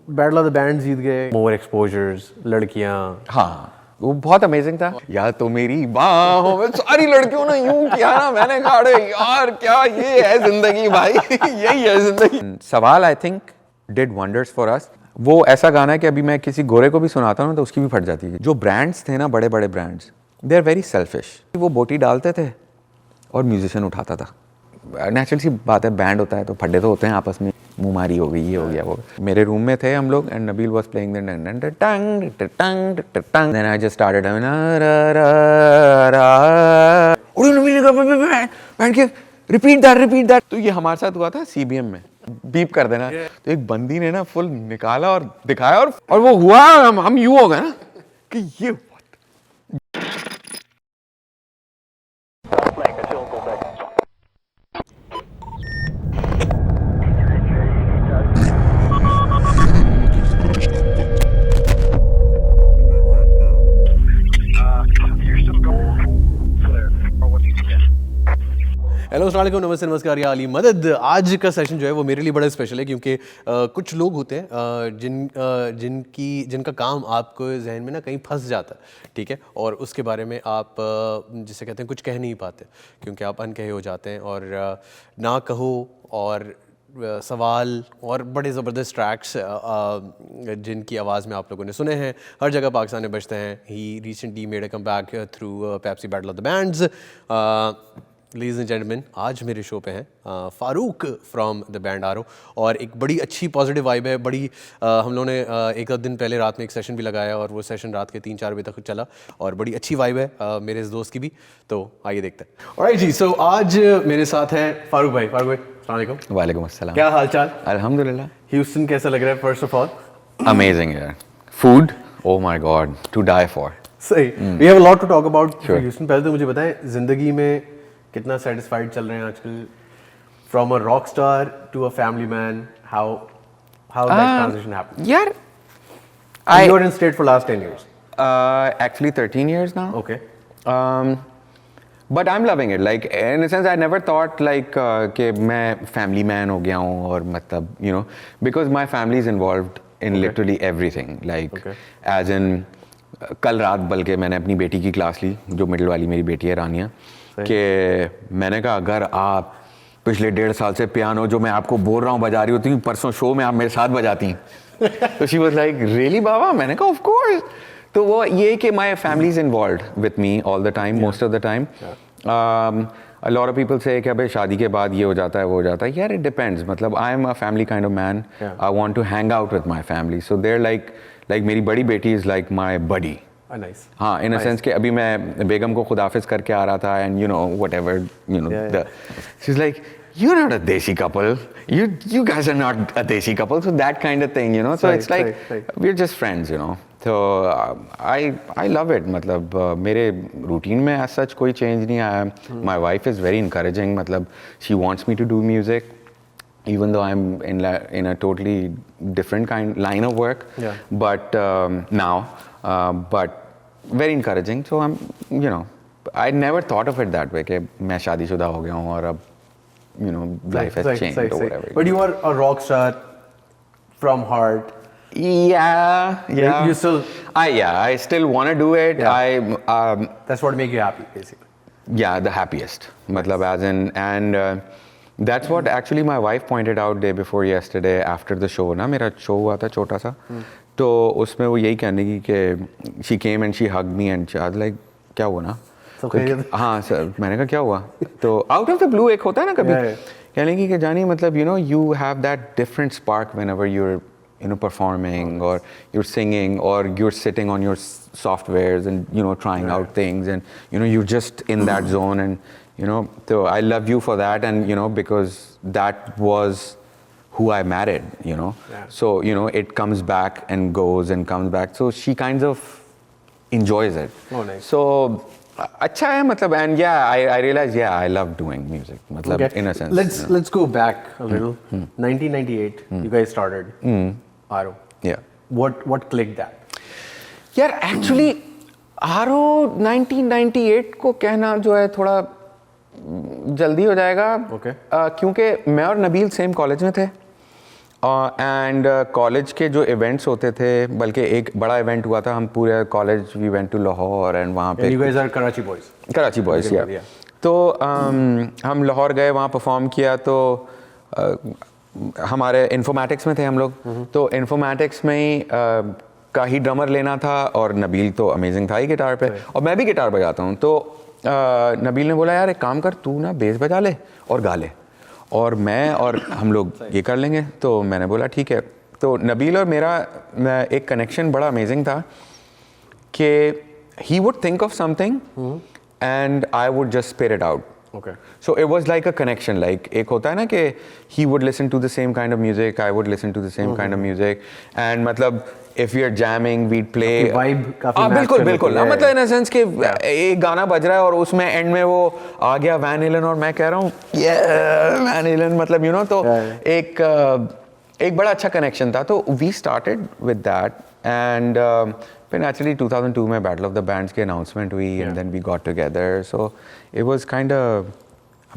Battle of the band जीत गए, मोर exposures, लड़कियां। हाँ वो बहुत अमेजिंग था यार। तो मेरी बाहों में सारी लड़कियों ने यूं किया ना, मैंने कहा अरे यार क्या ये है जिंदगी भाई यही है जिंदगी। सवाल I think did wonders for अस। वो ऐसा गाना है कि अभी मैं किसी गोरे को भी सुनाता हूँ तो उसकी भी फट जाती है। जो ब्रांड्स थे ना, बड़े बड़े brands, they are very selfish. वो बोटी डालते थे और म्यूजिशियन उठाता था। नेचुरल सी बात है, बैंड होता है तो फड्डे तो होते हैं आपस में, मुँहमारी हो गई, ये हो गया वो। मेरे रूम में थे हम लोग and Nabeel was playing then I just started band के रिपीट दैट। तो ये हमारे साथ हुआ था सीबीएम में, बीप कर देना। तो एक बंदी ने ना फुल निकाला और दिखाया और वो हुआ, हम यूं हो गए ना कि ये हेलो अस्सलाम वालेकुम, नमस्ते, नमस्कार या अली मदद। आज का सेशन जो है वो मेरे लिए बड़ा स्पेशल है क्योंकि कुछ लोग होते हैं जिनका काम आपको जहन में ना कहीं फंस जाता है, ठीक है, और उसके बारे में आप जिसे कहते हैं कुछ कह नहीं पाते क्योंकि आप अनकहे हो जाते हैं और ना कहो और सवाल और बड़े ज़बरदस्त ट्रैक्स जिनकी आवाज़ में आप लोगों ने सुने हैं, हर जगह पाकिस्तान में बजते हैं। He recently made a comeback through Pepsi Battle of the Bands. Ladies and gentleman, आज मेरे शो पे हैं फ़ारूक फ्रॉम द बैंड आरो, और एक बड़ी अच्छी पॉजिटिव वाइब है। बड़ी हम लोगों ने एक आध दिन पहले रात में एक सेशन भी लगाया और वो सेशन रात के 3-4 बजे तक चला और बड़ी अच्छी वाइब है मेरे इस दोस्त की भी। तो आइए देखते हैं। ऑलराइट जी, सो आज मेरे साथ है फ़ारूक भाई। फ़ारूक भाई अस्सलाम वालेकुम। वालेकुम अस्सलाम। क्या हाल चाल? अल्हम्दुलिल्लाह। ह्यूस्टन कैसा लग रहा है फर्स्ट ऑफ ऑल? अमेजिंग यार, food oh my god, to die for. सही, we have a lot to talk about Houston. पहले तो मुझे बताएं ज़िंदगी में कितना सेटिस्फाइड चल रहे हैं आजकल, from a rock star to a family man? How that transition happened? यार you are in state for last 10 years. Actually 13 years now. Okay. But I'm loving it. Like in a sense, I never thought like कि मैं family man हो गया हूँ और मतलब you know because my family is involved in literally everything. Like as in कल रात बल्कि मैंने अपनी बेटी की क्लास ली, जो मिडिल वाली मेरी बेटी है रानिया, कि मैंने कहा अगर आप पिछले 1.5 साल से पियानो जो मैं आपको बोल रहा हूँ बजा रही होती हूँ, परसों शो में आप मेरे साथ बजाती हैं। तो शी वाज लाइक रियली बाबा? मैंने कहा ऑफ कोर्स। तो वो ये कि my family is involved with me all the time, most of the time. A lot of people say कि अबे शादी के बाद ये हो जाता है वो हो जाता है। यार it depends, मतलब I am a family kind of man. I want to hang out with my family. So they're like मेरी बड़ी बेटी is like my buddy. Nice. हाँ, in a sense कि अभी मैं बेगम को खुदाफिज करके आ रहा था and you know whatever you know she's like you're not a desi couple, you guys are not a desi couple, so that kind of thing, you know. So it's like we're just friends, you know. So I love it. मतलब मेरे routine में as such कोई change नहीं आया. My wife is very encouraging. मतलब she wants me to do music even though I'm in a totally different line of work. But now but very encouraging. So I'm you know I never thought of it that way कि मैं शादीशुदा हो गया हूँ और अब you know life has changed or whatever. But you are a rock star from heart. Yeah. You still I still want to do it. That's what make you happy basically. Yeah, the happiest. मतलब as in and that's what actually my wife pointed out day before yesterday after the show. ना मेरा show हुआ था छोटा सा, तो उसमें वो यही कहने की कि she came and she hugged me and she was like क्या हुआ ना? हाँ सर, मैंने कहा क्या हुआ? तो out of the blue एक होता है ना कभी, कहने की कि जानी मतलब you know you have that different spark whenever you're you know performing or you're singing or you're sitting on your softwares and you know trying out things and you know you're just in that zone and you know so I love you for that and you know because that was who I married, you know. So you know it comes back and goes and comes back, so she kind of enjoys it. Nice. So अच्छा है मतलब and yeah I realized I love doing music मतलब in a sense. Let's go back a little. 1998 you guys started Aro. Yeah. What clicked that? यार actually आरो 1998 को कहना जो है थोड़ा जल्दी हो जाएगा, क्योंकि मैं और नबील सेम कॉलेज में थे एंड कॉलेज के जो इवेंट्स होते थे, बल्कि एक बड़ा इवेंट हुआ था, हम पूरे college we went to Lahore and वहाँ पे You guys are Karachi boys. Karachi boys या तो हम लाहौर गए, वहाँ परफॉर्म किया। तो हमारे इन्फॉर्मेटिक्स में थे हम लोग, तो इन्फॉर्मेटिक्स में ही का ही ड्रमर लेना था, और नबील तो अमेजिंग था ही गिटार पे, और मैं भी गिटार बजाता हूँ। तो नबील ने बोला यार एक काम कर, तू ना बेस बजा ले और गा ले, और मैं और हम लोग ये कर लेंगे। तो मैंने बोला ठीक है। तो नबील और मेरा एक कनेक्शन बड़ा अमेजिंग था कि he would think of something and I would just spit it out. Okay. So it was like a connection. Like एक होता है ना कि he would listen to the same kind of music, I would listen to the same kind of music, and मतलब if we are jamming, we'd play. आपकी vibe काफी match बिल्कुल कर बिल्कुल। लेती है। मतलब in a sense कि एक गाना बज रहा है और उसमें एंड में वो आ गया वैन हेलन, और मैं कह रहा हूँ वैन हेलन, मतलब you know, तो एक बड़ा अच्छा कनेक्शन था। तो we started with that, and फिर naturally 2002 में Battle of the Bands की announcement हुई, and then we got together. So it was kind of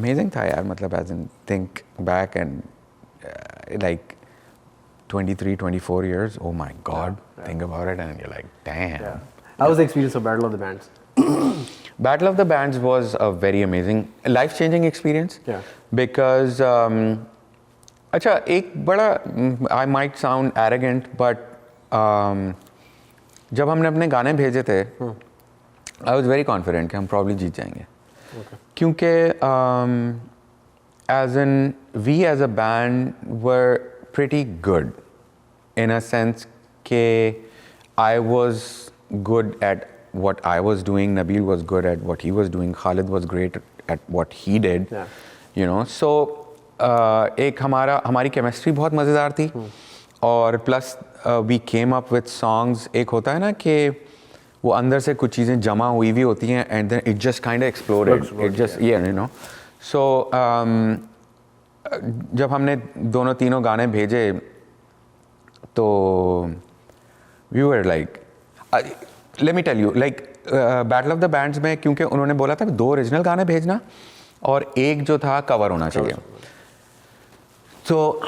amazing था यार, मतलब as in think back and like 23, 24 years, oh my God, think about it and you're like, damn. Yeah. How was the experience of Battle of the Bands? Battle of the Bands was a very amazing, life-changing experience. Yeah. Because अच्छा एक बड़ा, I might sound arrogant, but जब हमने अपने गाने भेजे थे, I was very confident कि हम probably जीत जाएंगे। क्योंकि as in we as a band were pretty good in a sense कि I was good at what I was doing, Nabil was good at what he was doing, Khalid was great at what he did, Yeah. you know. So एक हमारी chemistry बहुत मज़ेदार थी, और plus we came up with songs. एक होता है ना कि वो अंदर से कुछ चीज़ें जमा हुई भी होती हैं, and then it just kind of exploded, it just you know. So जब हमने दोनों तीनों गाने भेजे तो we were like, let me tell you, like battle of the bands में क्योंकि उन्होंने बोला था कि 2 ओरिजिनल गाने भेजना और एक जो था कवर होना चाहिए। तो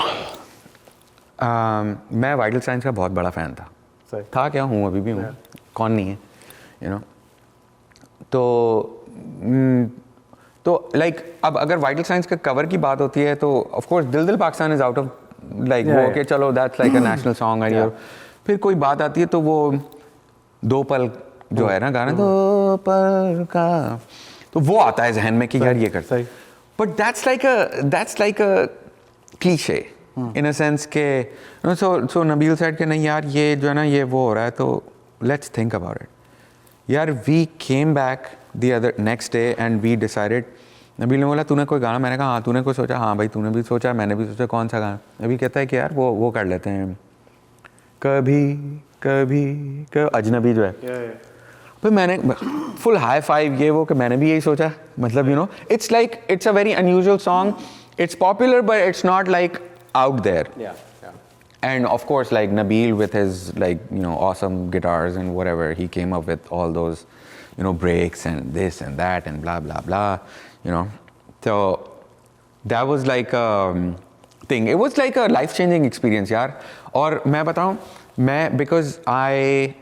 मैं वाइटल साइंस का बहुत बड़ा फ़ैन था। सही। था क्या, हूँ, अभी भी हूँ, कौन नहीं है, यू नो। तो लाइक अब अगर वाइटल साइंस के कवर की बात होती है तो ऑफ कोर्स दिल दिल Pakistan is out of like वो कि चलो that's like a national song and फिर कोई बात आती है तो वो दो पल जो है ना गाना, दो पल का, तो वो आता है जहन में कि यार ये कर, but that's like a cliché in a sense के सो नबील सेड कि नहीं यार ये जो है ना ये वो हो रहा है, तो लेट्स थिंक अबाउट इट यार। We came back the other next day and we decided. Nabeel ने बोला तूने कोई गाना, मैंने कहा हाँ। तूने कोई सोचा? हाँ भाई तूने भी सोचा, मैंने भी सोचा। कौन सा गाना? नबील कहता है कि यार वो कर लेते हैं, कभी कभी अजनबी जो है। फिर मैंने फुल हाई फाइव ये वो कि मैंने भी यही सोचा, मतलब you no it's like it's a very unusual song, it's popular but it's not like out there. And of course like Nabil with his like you know awesome guitars and whatever, he came up with all those you know breaks and this and that and blah blah blah, you know. So that was like a thing. It was like a life changing experience yaar. और मैं बताऊं, मैं because I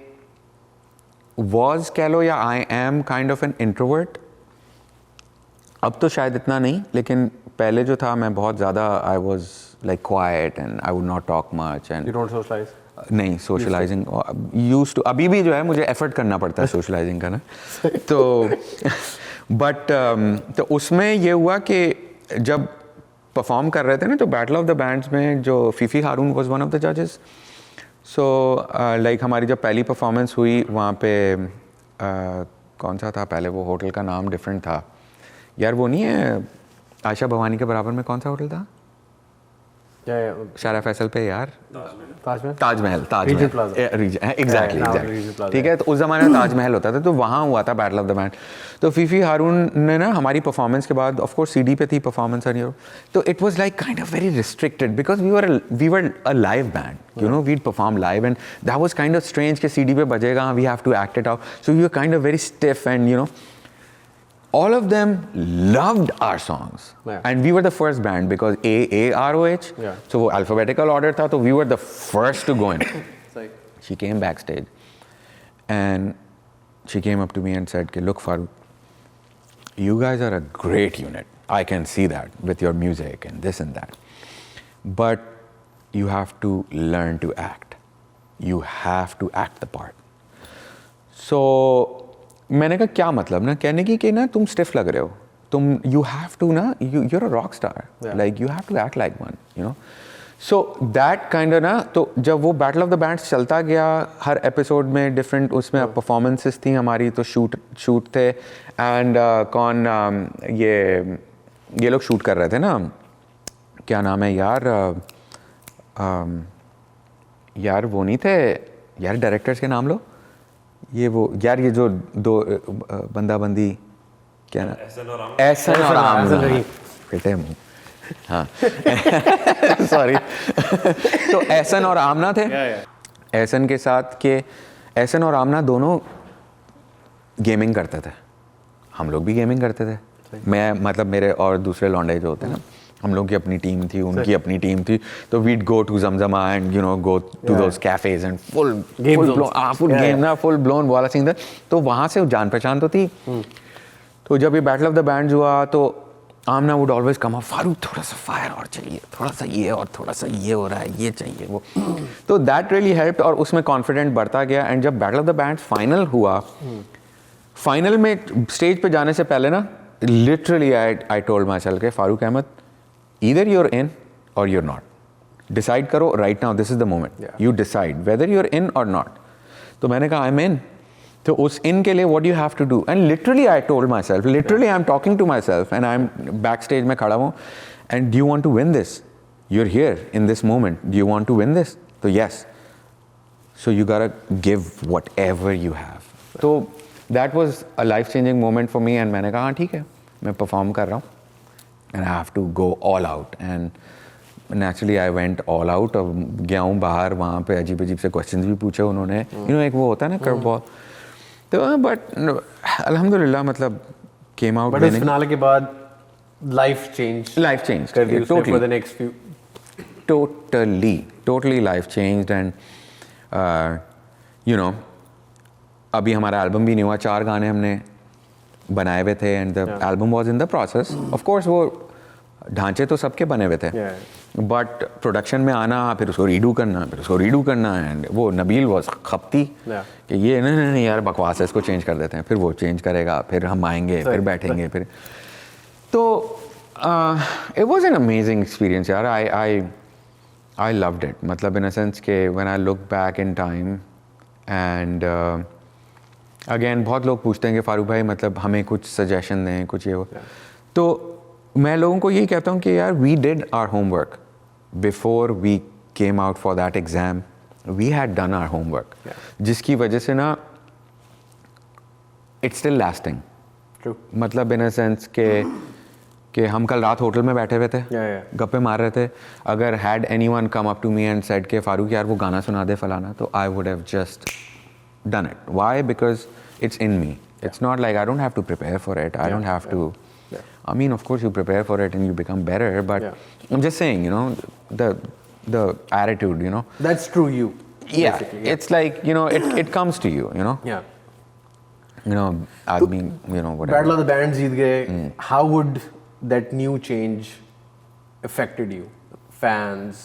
was कह लो या I am kind of an introvert, अब तो शायद इतना नहीं, लेकिन पहले जो था मैं बहुत ज़्यादा I was like quiet and I would not talk much and you don't socialize? नहीं, socializing used to, अभी भी जो है मुझे effort करना पड़ता है socializing का ना। तो but तो उसमें ये हुआ कि जब perform कर रहे थे ना तो Battle of the Bands में जो Fifi Haroon was one of the judges, so like हमारी जब पहली performance हुई वहाँ पे कौन सा था पहले, वो होटल का नाम different था यार, वो नहीं है आयशा भवानी के बराबर में, कौन सा होटल था? शारा फैसल पे यार, ताजमहल एग्जैक्टली, ठीक है। तो उस ज़माने में ताजमहल होता था, तो वहाँ हुआ था बैटल ऑफ द बैंड। तो फीफी हारून ने ना हमारी परफॉर्मेंस के बाद, ऑफ कोर्स सीडी पे थी परफॉर्मेंस और तो it was like kind of very restricted because we were a live band, you know, we'd perform live and that was kind of strange कि सीडी पे बजेगा, we have to act it out, so we were kind of very stiff and you know. all of them loved our songs. Yeah. And we were the first band because AAROH. Yeah. So वो alphabetical order था, तो we were the first to go in. It's like, She came backstage and she came up to me and said, look, Farooq, you guys are a great unit. I can see that with your music and this and that. But you have to learn to act. You have to act the part. So मैंने कहा क्या मतलब ना, कहने की कि ना तुम स्टिफ लग रहे हो, तुम you have to ना, you're a rock star. Yeah. Like you have to act like one, you know. So that kind of ना, तो जब वो बैटल ऑफ द बैंड्स चलता गया, हर एपिसोड में डिफरेंट उसमें परफॉर्मेंसेस थी हमारी, तो शूट थे एंड कौन ये लोग शूट कर रहे थे ना, क्या नाम है यार, यार वो नहीं थे यार, डायरेक्टर्स के नाम लो, ये वो यार, ये जो दो बंदा बंदी क्या ना, एहसन और आमना, बेटे मुँह, हाँ सॉरी तो एहसन और आमना थे। एहसन के साथ के एहसन और आमना दोनों गेमिंग करते थे, हम लोग भी गेमिंग करते थे। मैं मतलब मेरे और दूसरे लौंडे जो होते हैं ना, हम लोग की अपनी टीम थी, उनकी अपनी टीम थी, तो we'd go to Zamzama and you know go to those cafes and full game ना, फुल ब्लोन वाला सीन था। तो वहाँ से जान पहचान तो थी। तो जब ये बैटल ऑफ द बैंड्स हुआ तो Amna would always come up, Farooq थोड़ा सा फायर और चाहिए, थोड़ा सा ये और थोड़ा सा ये हो रहा है, ये चाहिए वो। तो दैट रियली हेल्प्ड और उसमें कॉन्फिडेंट बढ़ता गया। एंड जब battle of the bands final हुआ, फाइनल में स्टेज पे जाने से पहले ना, literally I told myself के Farooq Ahmed, either you're in or you're not, decide करो right now, this is the moment, you decide whether you're in or not. तो मैंने कहा आई एम इन। तो उस इन के लिए what you have to do, and literally I told myself, literally I am talking to myself and I am backstage में खड़ा हूँ, and do you want to win this, you are here in this moment, do you want to win this, तो yes, so you gotta give whatever you have. तो that was a life changing moment for me. And मैंने कहा हाँ ठीक है, मैं perform कर रहा हूँ and I have to go all out. And naturally I went all out. और गया हूँ बाहर, वहाँ पे अजीब अजीब से क्वेश्चन भी पूछे उन्होंने, यू नो एक वो होता है ना कर्व बॉल। तो बट अल्हम्दुलिल्लाह मतलब केम आउट। बट इस फिनाले के बाद लाइफ चेंज कर दी उसने for the next few. Totally life changed. And you know, अभी हमारा एल्बम भी नहीं हुआ, 4 गाने हमने बनाए हुए थे and the album was in the process. Of course वो ढांचे तो सबके बने हुए थे, बट प्रोडक्शन में आना, फिर उसको रीडू करना, एंड वो नबील वाज खपती कि ये नहीं यार बकवास है, इसको चेंज कर देते हैं, फिर वो चेंज करेगा, फिर हम आएंगे, फिर बैठेंगे, फिर तो it was an amazing experience यार। आई लव्ड इट, मतलब इन अ सेंस के when I look back in time and again बहुत लोग पूछते हैं कि फारूक भाई मतलब हमें कुछ सजेशन दें, कुछ ये हो, तो मैं लोगों को यही कहता हूँ कि यार we did our homework before we came out for that exam, we had done our homework, जिसकी वजह से ना इट्स स्टिल लास्टिंग। मतलब इन अ सेंस कि हम कल रात होटल में बैठे हुए थे, गप्पे मार रहे थे, अगर had anyone come up to me and said के फारूक यार वो गाना सुना दे फलाना, तो I would have just done it. Why? Because it's in me. It's not like I don't have to prepare for it. I don't have to. I mean, of course, you prepare for it and you become better. But I'm just saying, you know, the attitude, you know. That's true. You. Yeah. It's like, you know, it comes to you, you know. Yeah. You know, I mean, you know, whatever. Battle of the Bands जीत गए. How would that new change affected you? Fans,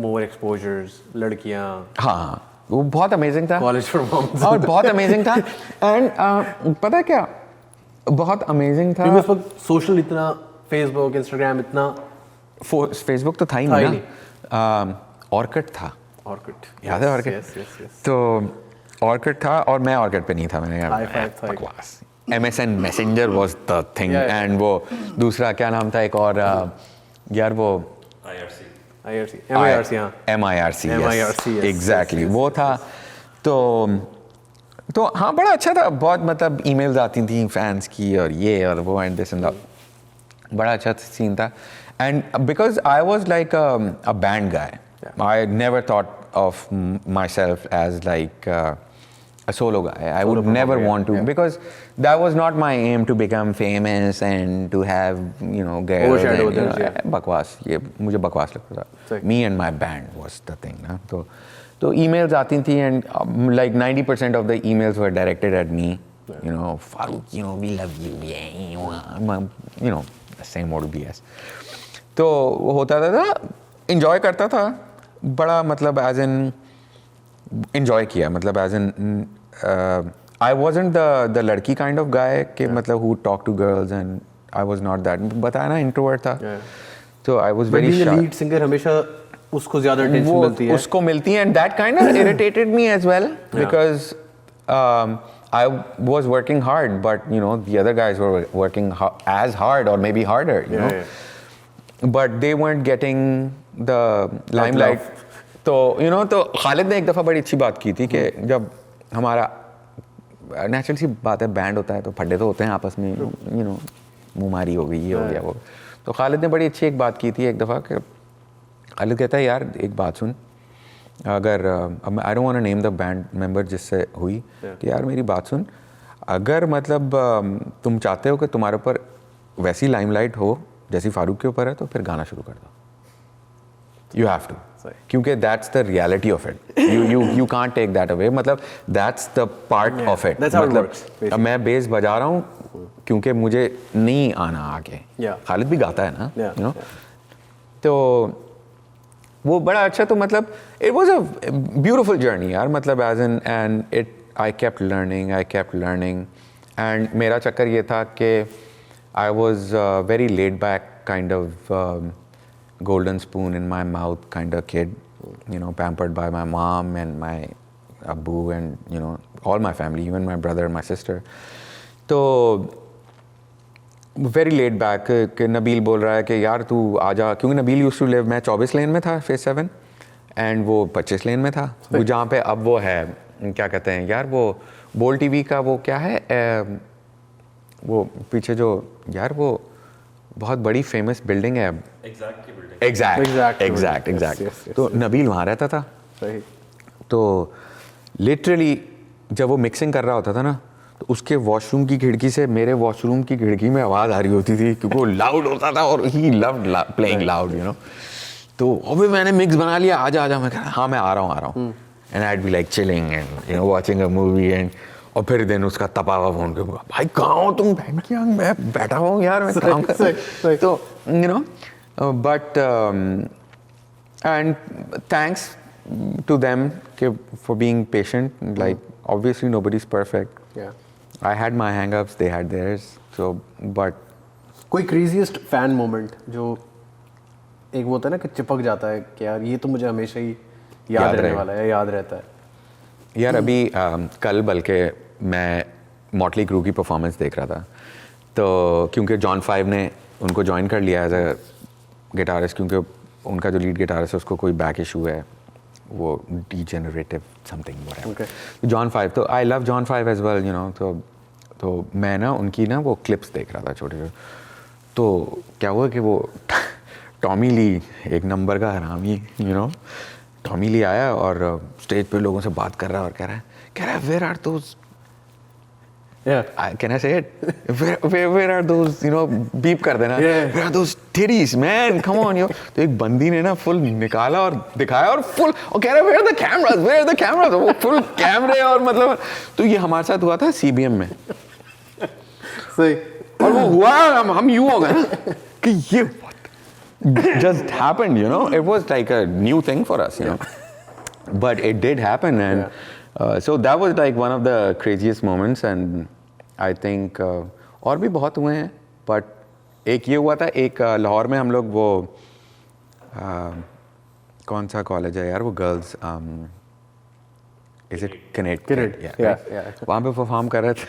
more exposures, लड़कियाँ. हाँ. वो बहुत amazing था, college performance और बहुत amazing था। And पता क्या बहुत अमेजिंग था, क्योंकि उस वक्त सोशल इतना, फेसबुक इंस्टाग्राम इतना, फेसबुक तो था ही नहीं ना, ऑर्किड था, याद है ऑर्किड? तो ऑर्किड था और मैं ऑर्किड पे नहीं था, मैंने बकवास, MSN messenger was the thing. And वो दूसरा क्या नाम था एक और यार वो MIRC, एग्जैक्टली वो था। तो हाँ बड़ा अच्छा था, बहुत मतलब ईमेल्स आती थी फैंस की और ये और वो एंड दिस एंड दैट, बड़ा अच्छा सीन था। And because I was like a band guy, I never thought of myself as like a solo guy. I would never want to, because that was not my aim to become famous and to have, you know, girls. Overshadow and, you others, know, बकवास, ये मुझे बकवास लगता था. Sorry. Me and my band was the thing, ना. तो emails आती थी, and like 90% of the emails were directed at me. You know, Farooq, you know, we love you, yeah, you know, the same old BS. तो वो होता था, enjoy करता था, बड़ा मतलब as in enjoy किया, मतलब as in I wasn't the लड़की kind of guy कि मतलब who talk to girls, and I was not that. बताया ना, introvert था. So I was very shy. Lead singer हमेशा उसको ज्यादा टेंशन मिलती है. उसको मिलती है, and that kind of irritated me as well, because I was working hard, but you know the other guys were working as hard or maybe harder, you know. But they weren't getting the limelight. तो you know, तो खालिद ने एक दफ़ा बड़ी अच्छी बात की थी कि जब हमारा नेचुरल सी बात है, बैंड होता है तो फड्डे तो होते हैं आपस में, यू नो, मुँहमारी हो गई, ये हो गया वो. तो खालिद ने बड़ी अच्छी एक बात की थी एक दफ़ा कि खालिद कहता है, यार एक बात सुन, अगर I don't want to name the band member जिससे हुई, कि यार मेरी बात सुन, अगर मतलब तुम चाहते हो कि तुम्हारे ऊपर वैसी लाइमलाइट हो जैसी फारूक के ऊपर है, तो फिर गाना शुरू कर दो. यू हैव टू, क्योंकि that's the reality of it. You can't take that away. मतलब that's the part of it. मतलब अब मैं बेस बजा रहा हूँ क्योंकि मुझे नहीं आना आगे. खालिद भी गाता है ना, यू नो. तो वो बड़ा अच्छा, तो मतलब it was a beautiful journey यार. मतलब as in, and it I kept learning and मेरा चक्कर ये था कि I was very laid back kind of golden spoon in my mouth kind of kid, you know, pampered by my mom and my abbu and, you know, all my family, even my brother and my sister. तो very laid back कि नबील बोल रहा है कि यार तू आजा, क्योंकि नबील used to live, मैं 24 लेन में था फेज 7 एंड वो 25 लेन में था, वो जहाँ पे अब वो है, क्या कहते हैं यार, वो बोल टीवी का वो क्या है, वो पीछे जो यार वो बहुत बड़ी फेमस बिल्डिंग है. एग्जैक्ट. तो नबील वहाँ रहता था. तो लिटरली जब वो मिक्सिंग कर रहा होता था ना, तो उसके वॉशरूम की खिड़की से मेरे वॉशरूम की खिड़की में आवाज़ आ रही होती थी, क्योंकि वो लाउड होता था और he loved playing loud, you know. तो अभी मैंने मिक्स बना लिया, आजा. मैं कह रहा हाँ मैं आ रहा हूँ. And I be like chilling and, you no, watching a movie and, और फिर दिन उसका तपावा फोन के, भाई कहाँ हो तुम, बहन की आंख, मैं बैठा हूँ यार, मैं काम कर रहा हूँ. तो you know, but and thanks to them for being patient. Like obviously nobody's perfect. I had my hang-ups, they had theirs. So but कोई craziest fan moment जो एक वो होता है ना कि चिपक जाता है कि यार ये तो मुझे हमेशा ही याद रहने वाला है, याद रहता है. यार अभी कल बल्कि मैं मॉटली क्रू की परफॉर्मेंस देख रहा था, तो क्योंकि जॉन 5 ने उनको ज्वाइन कर लिया एज अ गिटारिस्ट, क्योंकि उनका जो लीड गिटारिस्ट है उसको कोई बैक इशू है, वो डीजेनरेटिव समथिंग व्हाटएवर. जॉन 5, तो I love John 5 as well, you know. तो मैं ना उनकी ना वो क्लिप्स देख रहा था छोटे. तो क्या हुआ कि वो टॉमी ली, एक नंबर का हरामी, यू नो, टॉमी ली आया और स्टेज पे लोगों से बात कर रहा है और कह रहा है where are those, can I say it? Where are those, you know, beep कर देना, where are those titties, man, come on, yo. तो एक बंदी ने ना फुल निकाला और दिखाया और फुल, और कह रहा है where are the cameras, वो फुल कैमरे, और मतलब तो ये हमारे साथ हुआ था CBM में. सही. और वो हुआ, हम यूं हो गए ना कि ये what just happened, you know. It was like a new thing for us, you know, but it did happen. And so that was like one of the craziest moments. And I think और भी बहुत हुए हैं, but एक ये हुआ था, एक लाहौर में हम लोग वो कौन सा कॉलेज है यार वो गर्ल्स, इज इट कनेक्ट, वहाँ पे परफॉर्म कर रहे थे.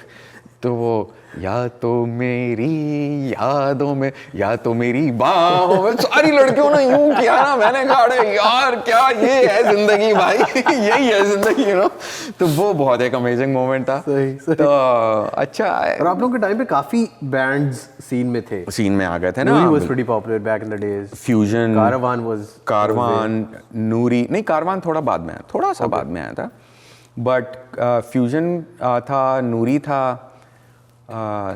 तो वो या तो मेरी यादों में, या तो मेरी बाहों में, सारी लड़कियों ने यूं किया ना, मैंने कहा अरे यार क्या ये है जिंदगी भाई, यही है जिंदगी, यू नो. तो वो बहुत एक अमेजिंग मोमेंट था. सही. तो अच्छा. और आप लोगों के टाइम पे काफी बैंड्स सीन में थे, सीन में आ गए थे ना. Noori was pretty popular back in the days. Fuzon, Karavan, Noori नहीं, कारवान थोड़ा बाद में आया, थोड़ा सा बाद में आया था. बट फ्यूजन था, नूरी था,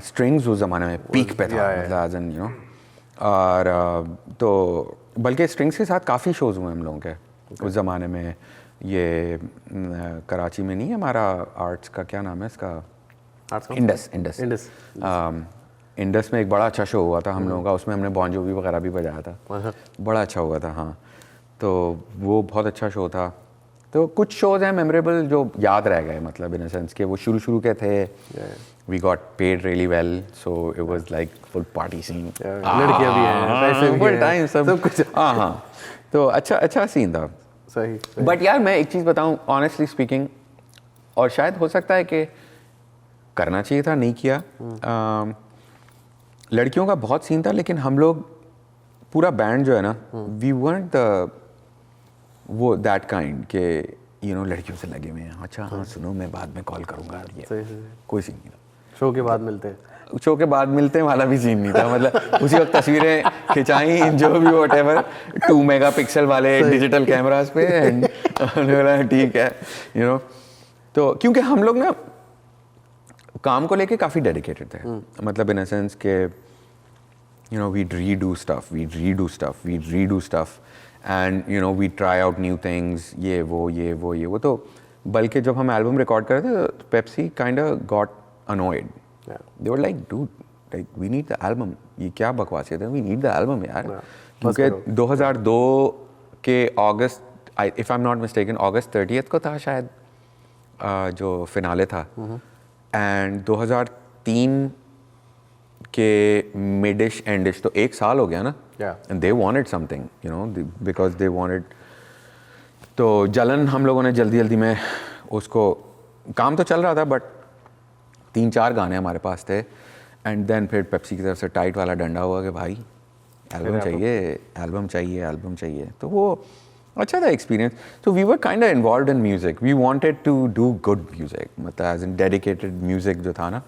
स्ट्रिंग्स उस ज़माने में पीक पे था, मतलब एज एन यू नो। और तो बल्कि स्ट्रिंग्स के साथ काफ़ी शोज़ हुए हम लोगों के उस ज़माने में। ये कराची में नहीं है हमारा आर्ट्स का, क्या नाम है इसका, इंडस इंडस में एक बड़ा अच्छा शो हुआ था हम लोगों का, उसमें हमने बॉन जोवी वगैरह भी बजाया था, बड़ा अच्छा हुआ था। हाँ, तो वो बहुत अच्छा शो था। तो कुछ शोज़ हैं मेमोरेबल जो याद रह गए, मतलब इन अ सेंस कि वो शुरू के थे। We got paid really well, so it was like full party scene, लड़कियां भी हैं, पैसे भी हैं, टाइम सब कुछ। हाँ, तो अच्छा सीन था। सही। बट यार मैं एक चीज़ बताऊं ऑनेस्टली स्पीकिंग, और शायद हो सकता है कि करना चाहिए था, नहीं किया। लड़कियों का बहुत सीन था, लेकिन हम लोग पूरा बैंड जो है ना, वी weren't द वो दैट काइंड के यू नो लड़कियों से लगे हुए हैं, अच्छा हाँ सुनो मैं बाद में कॉल करूँगा, ये सही। कोई सीन नहीं था। शो के बाद मिलते हैं, शो के बाद मिलते हैं वाला भी सीन नहीं था, मतलब उसी वक्त तस्वीरें खिंचाई जो भी व्हाटएवर 2 मेगापिक्सल वाले डिजिटल कैमरास पे, एंड ठीक है यू नो। तो क्योंकि हम लोग ना काम को लेके काफ़ी डेडिकेटेड थे, मतलब इन अ सेंस के you know we'd redo stuff and you know we'd try out new things, ये वो तो बल्कि जब हम एल्बम रिकॉर्ड कर रहे थे Pepsi kind of got annoyed. They were like dude like we need the album, ये क्या बकवासियत है, we need the album यार। क्योंकि 2002 के अगस्त, if I'm not mistaken August 30th को था शायद जो फिनाले था, एंड 2003 के मिडिश एंडिश, तो 1 साल हो गया ना, and they wanted something you know because they wanted. तो जलन हम लोगों ने जल्दी में उसको, काम तो चल रहा था बट 3-4 गाने हमारे पास थे, एंड देन फिर पेप्सी की तरफ से टाइट वाला डंडा हुआ कि भाई एल्बम चाहिए। तो वो अच्छा था एक्सपीरियंस। तो we were kind of involved in music, we wanted to do good music, मतलब एज इन डेडिकेटेड म्यूजिक जो था ना,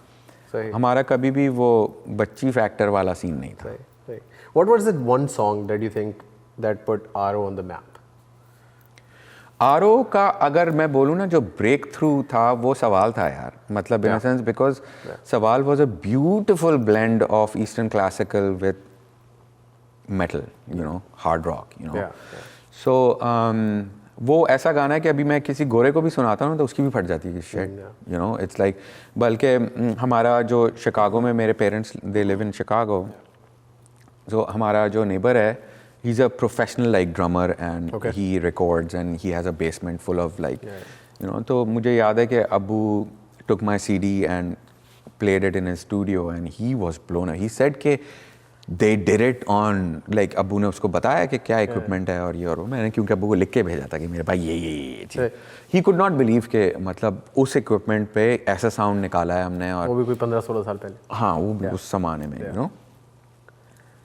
हमारा कभी भी वो बच्ची फैक्टर वाला सीन नहीं था। What was that one song that you think that put RO on the map? RO का अगर मैं बोलूँ ना, जो ब्रेक थ्रू था वो सवाल था यार, मतलब इन अ सेंस बिकॉज सवाल was a beautiful blend of eastern classical with metal, you know, hard rock, you know. So वो ऐसा गाना है कि अभी मैं किसी गोरे को भी सुनाता हूँ तो उसकी भी फट जाती है shit, you know, it's like. बल्कि हमारा जो शिकागो में मेरे parents they live in Chicago, जो हमारा जो नेबर है, he is a professional like drummer and he records and he has a basement full of like you know. तो मुझे याद है कि अबू टुक माई CD and played it in his studio and he was blown. He said के they did it on like, Abu ने उसको बताया कि क्या इक्विपमेंट है और ये और वो, मैंने क्योंकि अबू को लिख के भेजा था कि मेरे भाई ये चीज़, ही कुड नॉट बिलीव के मतलब उस इक्विपमेंट पे ऐसा साउंड निकाला है हमने, और वो भी कोई 15-16 साल पहले। हाँ, वो भी उस ज़माने में, यू नो।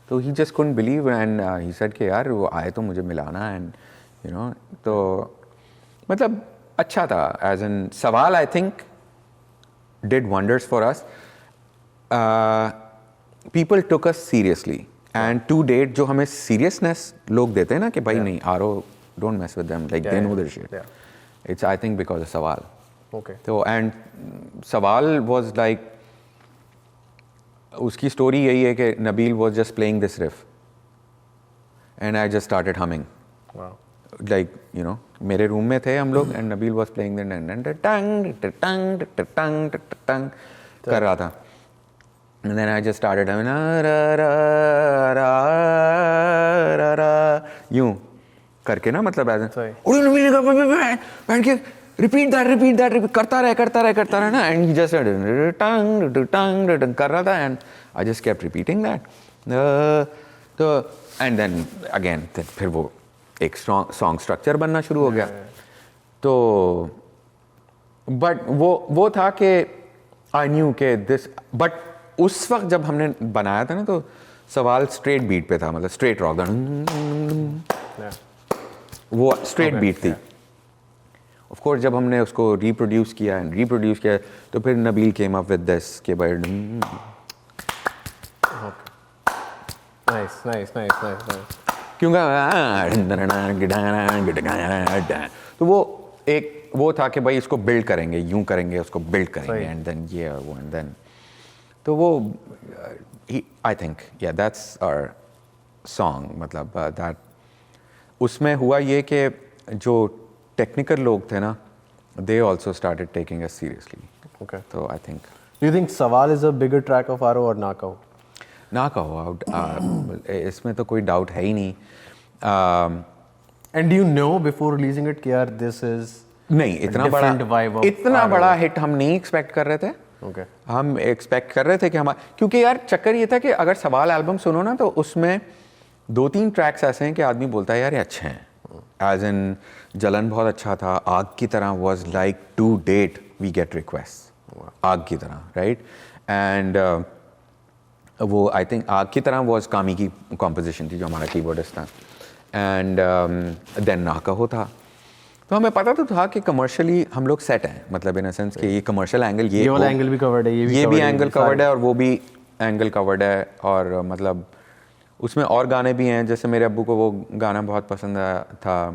तो he just couldn't believe and he said कि यार वो आए तो मुझे मिलाना, एंड यू नो, तो मतलब अच्छा था एज एन सवाल। I think did wonders for us, people took us seriously, and to date जो हमें सीरियसनेस लोग देते हैं ना कि भाई नहीं RO don't mess with them, like they know there shit, it's I think because of सवाल। तो एंड सवाल वाज लाइक, उसकी स्टोरी यही है कि Nabeel was just playing this riff and I just started humming, like you know, मेरे room में थे हम लोग and Nabeel was playing the टंग टंग कर रहा था, and then I just started यूं करके ना, मतलब बैठ के रिपीट दैट करता रहे ना, एंड जस्ट टंग कर रहा था, and I just kept repeating that. तो एंड देन अगेन फिर वो एक सॉन्ग स्ट्रक्चर बनना शुरू हो गया। तो बट वो था कि आई न्यू के दिस, बट उस वक्त जब हमने बनाया था ना, तो सवाल स्ट्रेट बीट पे था, मतलब स्ट्रेट रॉक, वो स्ट्रेट बीट थी। ऑफ कोर्स जब हमने उसको रिप्रोड्यूस किया तो फिर नबील केम अप विद दिस के भाई नाइस क्योंकि तो वो एक वो था कि भाई इसको बिल्ड करेंगे, यूं करेंगे, उसको बिल्ड करेंगे, सही। एंड देन ये और वो एंड देन तो वो आई थिंक या दैट्स आवर सॉन्ग। मतलब दैट उसमें हुआ ये कि जो टेक्निकल लोग थे ना, they also started taking us seriously. Okay. तो I think Do you think Sawal is a bigger track of Aro or Na Kaho? ना कहो इसमें तो कोई डाउट है ही नहीं। And do you know before releasing it कि यार this is नहीं a इतना different vibe बड़ा of इतना Aro? बड़ा हिट हम नहीं एक्सपेक्ट कर रहे थे। Okay. हम एक्सपेक्ट कर रहे थे कि हम, क्योंकि यार चक्कर ये था कि अगर सवाल एल्बम सुनो ना तो उसमें 2-3 ट्रैक्स ऐसे हैं कि आदमी बोलता है यार ये अच्छे हैं। एज इन जलन बहुत अच्छा था, आग की तरह was like to date we get request, आग की तरह, राइट। एंड वो आई थिंक आग की तरह वॉज कामी की कॉम्पोजिशन थी जो हमारा कीबोर्डिस्ट था। एंड देन ना कहो था। तो हमें पता तो था कि कमर्शियली हम लोग सेट हैं, मतलब इन अ सेंस कि ये कमर्शियल एंगल, ये वाला एंगल भी कवर्ड है, ये भी एंगल कवर्ड है और वो भी एंगल कवर्ड है। और मतलब उसमें और गाने भी हैं, जैसे मेरे अब्बू को वो गाना बहुत पसंद आया था,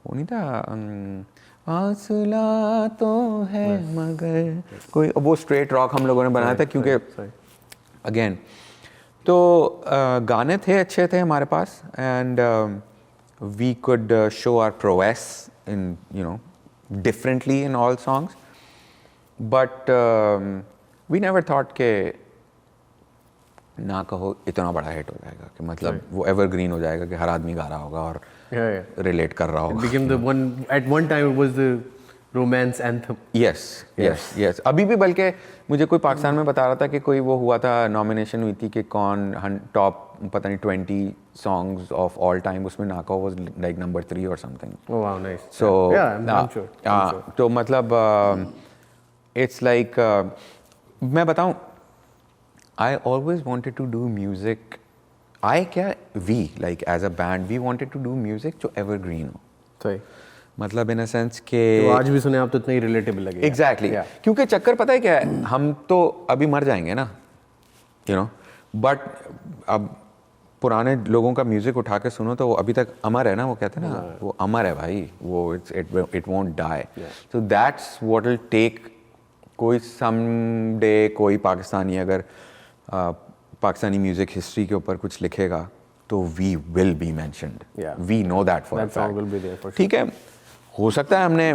वो नहीं था हौसला तो है मगर कोई, वो स्ट्रेट रॉक हम लोगों ने बनाया था क्योंकि अगेन तो गाने थे, अच्छे थे हमारे पास, and we could show our prowess in you know differently in all songs, but we never thought के ना कहो इतना बड़ा हिट हो जाएगा कि मतलब वो एवरग्रीन हो जाएगा कि हर आदमी गा रहा होगा और रिलेट कर रहा होगा। became the one at one time it was the romance anthem. Yes अभी भी, बल्कि मुझे कोई पाकिस्तान में बता रहा था कि कोई वो हुआ था, नॉमिनेशन हुई थी कि कौन टॉप पता नहीं 20 सॉन्ग्स ऑफ ऑल टाइम, उसमें नाका वाज लाइक नंबर 3 और something. Oh wow, nice. So I'm sure. तो मतलब इट्स लाइक मैं बताऊं, I always wanted to do music. We like as a band we wanted to do music जो evergreen हो। सही। मतलब in a sense के तो आज भी सुने आप तो इतना ही रिलेटेबल लगे। Exactly. क्योंकि चक्कर पता है क्या है, हम तो अभी मर जाएंगे ना, you know, but अब पुराने लोगों का म्यूजिक उठा के सुनो तो वो अभी तक अमर है ना, वो कहते हैं ना, वो अमर है भाई, वो it won't die. So that's what will take, कोई someday कोई पाकिस्तानी अगर पाकिस्तानी म्यूजिक हिस्ट्री के ऊपर कुछ लिखेगा तो we will be mentioned, we know that for fact. ठीक है, हो सकता है हमने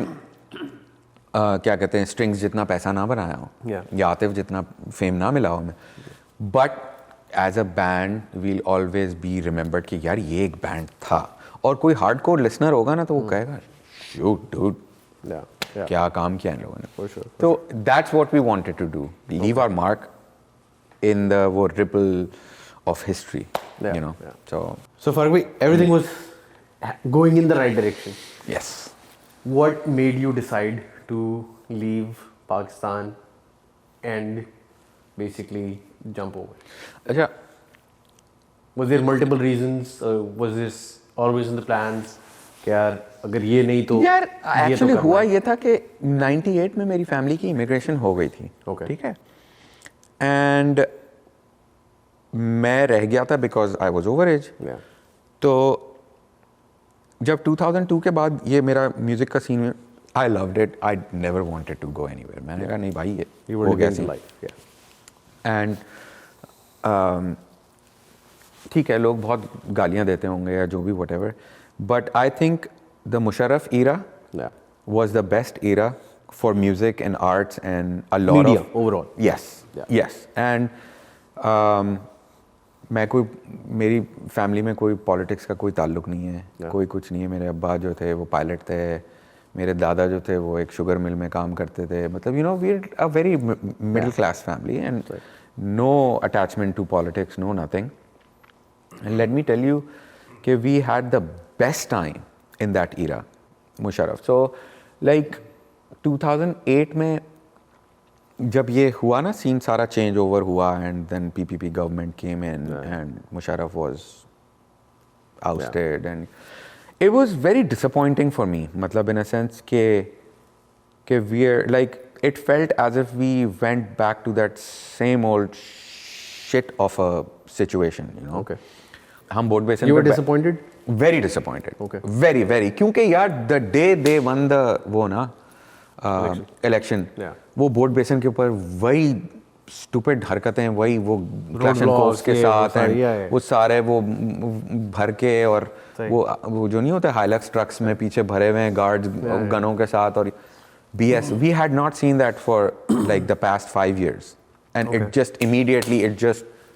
क्या कहते हैं स्ट्रिंग्स जितना पैसा ना बनाया हो या आतिफ जितना फेम ना मिला हो हमें, but as a band we'll always be remembered कि यार ये एक बैंड था। और कोई हार्डकोर लिसनर होगा ना तो वो कहेगा शूट डूड, क्या काम किया इन लोगों ने। तो that's what we wanted to do, leave our mark in the ripple of history, you know. So Farooq bhai, everything was going in the right direction. Yes. What made you decide to leave Pakistan and basically jump over? अच्छा, Was there multiple reasons? Was this always in the plans? कि यार अगर ये नहीं तो यार actually हुआ ये था कि 98 में मेरी फैमिली की इमिग्रेशन हो गई थी। ठीक है, एंड मैं रह गया था because I was over age. तो जब 2002 के बाद ये मेरा म्यूजिक का scene, I loved it, I never wanted to go anywhere. मैंने कहा नहीं भाई ये हो गया सीन। एंड ठीक है, लोग बहुत गालियाँ देते होंगे या जो भी whatever, but I think the Musharraf era was the best era for music and arts and a lot media of overall. Yes. And मैं कोई, मेरी फैमिली में कोई पॉलिटिक्स का कोई ताल्लुक नहीं है, कोई कुछ नहीं है। मेरे अब्बा जो थे वो पायलट थे, मेरे दादा जो थे वो एक शुगर मिल में काम करते थे। मतलब you know we are a very middle class family and no attachment to politics, no nothing. And let me tell you कि we had the best time in that era, Musharraf. So like 2008 में जब ये हुआ ना scene, सारा change over हुआ and then PPP government came in and Musharraf was ousted and it was very disappointing for me, मतलब in a sense कि we're like, it felt as if we went back to that same old shit of a situation, you know. हम boat basin You were पे disappointed? Very disappointed Okay. Very very, क्योंकि यार the day they one the वो ना election, Yeah. वो boat basin के ऊपर वही स्टूपिड हरकतें, वही वो blocks, के ये, साथ वो सारे, and yeah. वो सारे वो भर के, और सही। वो जो नहीं होते हाइलक्स ट्रक्स में पीछे भरे हुए हैं गार्ड्स गनों के साथ, और BS we had not seen that for like the past 5 years, and it just immediately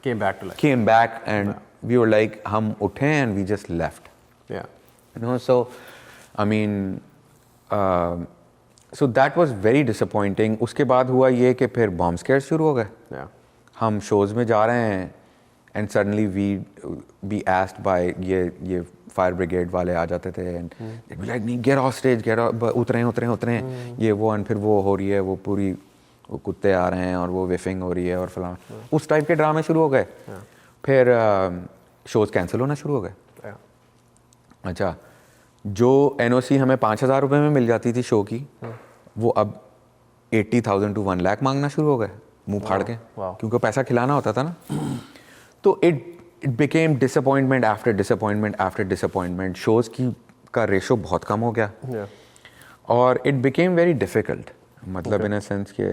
Came back to life. came back, and we were like हम उठे and we just left, Yeah. you know. So I mean so that was very disappointing. उसके बाद हुआ ये कि फिर bomb scares शुरू हो गए. Yeah. हम शोज़ में जा रहे हैं and suddenly we be asked by ये फायर ब्रिगेड वाले आ जाते थे and they'd be like नहीं get off stage, get off, उतरें ये वो, and फिर वो हो रही है, वो पूरी वो कुत्ते आ रहे हैं और वो विफिंग हो रही है और फलां, उस टाइप के ड्रामे शुरू हो गए. फिर शोज़ कैंसिल होना शुरू हो गए. Yeah. अच्छा, जो NOC हमें 5,000 रुपये में मिल जाती थी शो की, वो अब 80,000 to 1 लाख मांगना शुरू हो गए मुंह फाड़ के, Wow. क्योंकि पैसा खिलाना होता था ना. तो it became disappointment after disappointment after disappointment. Shows की का रेशो बहुत कम हो गया, Yeah. और इट बिकेम वेरी डिफ़िकल्ट. मतलब इन अ सेंस के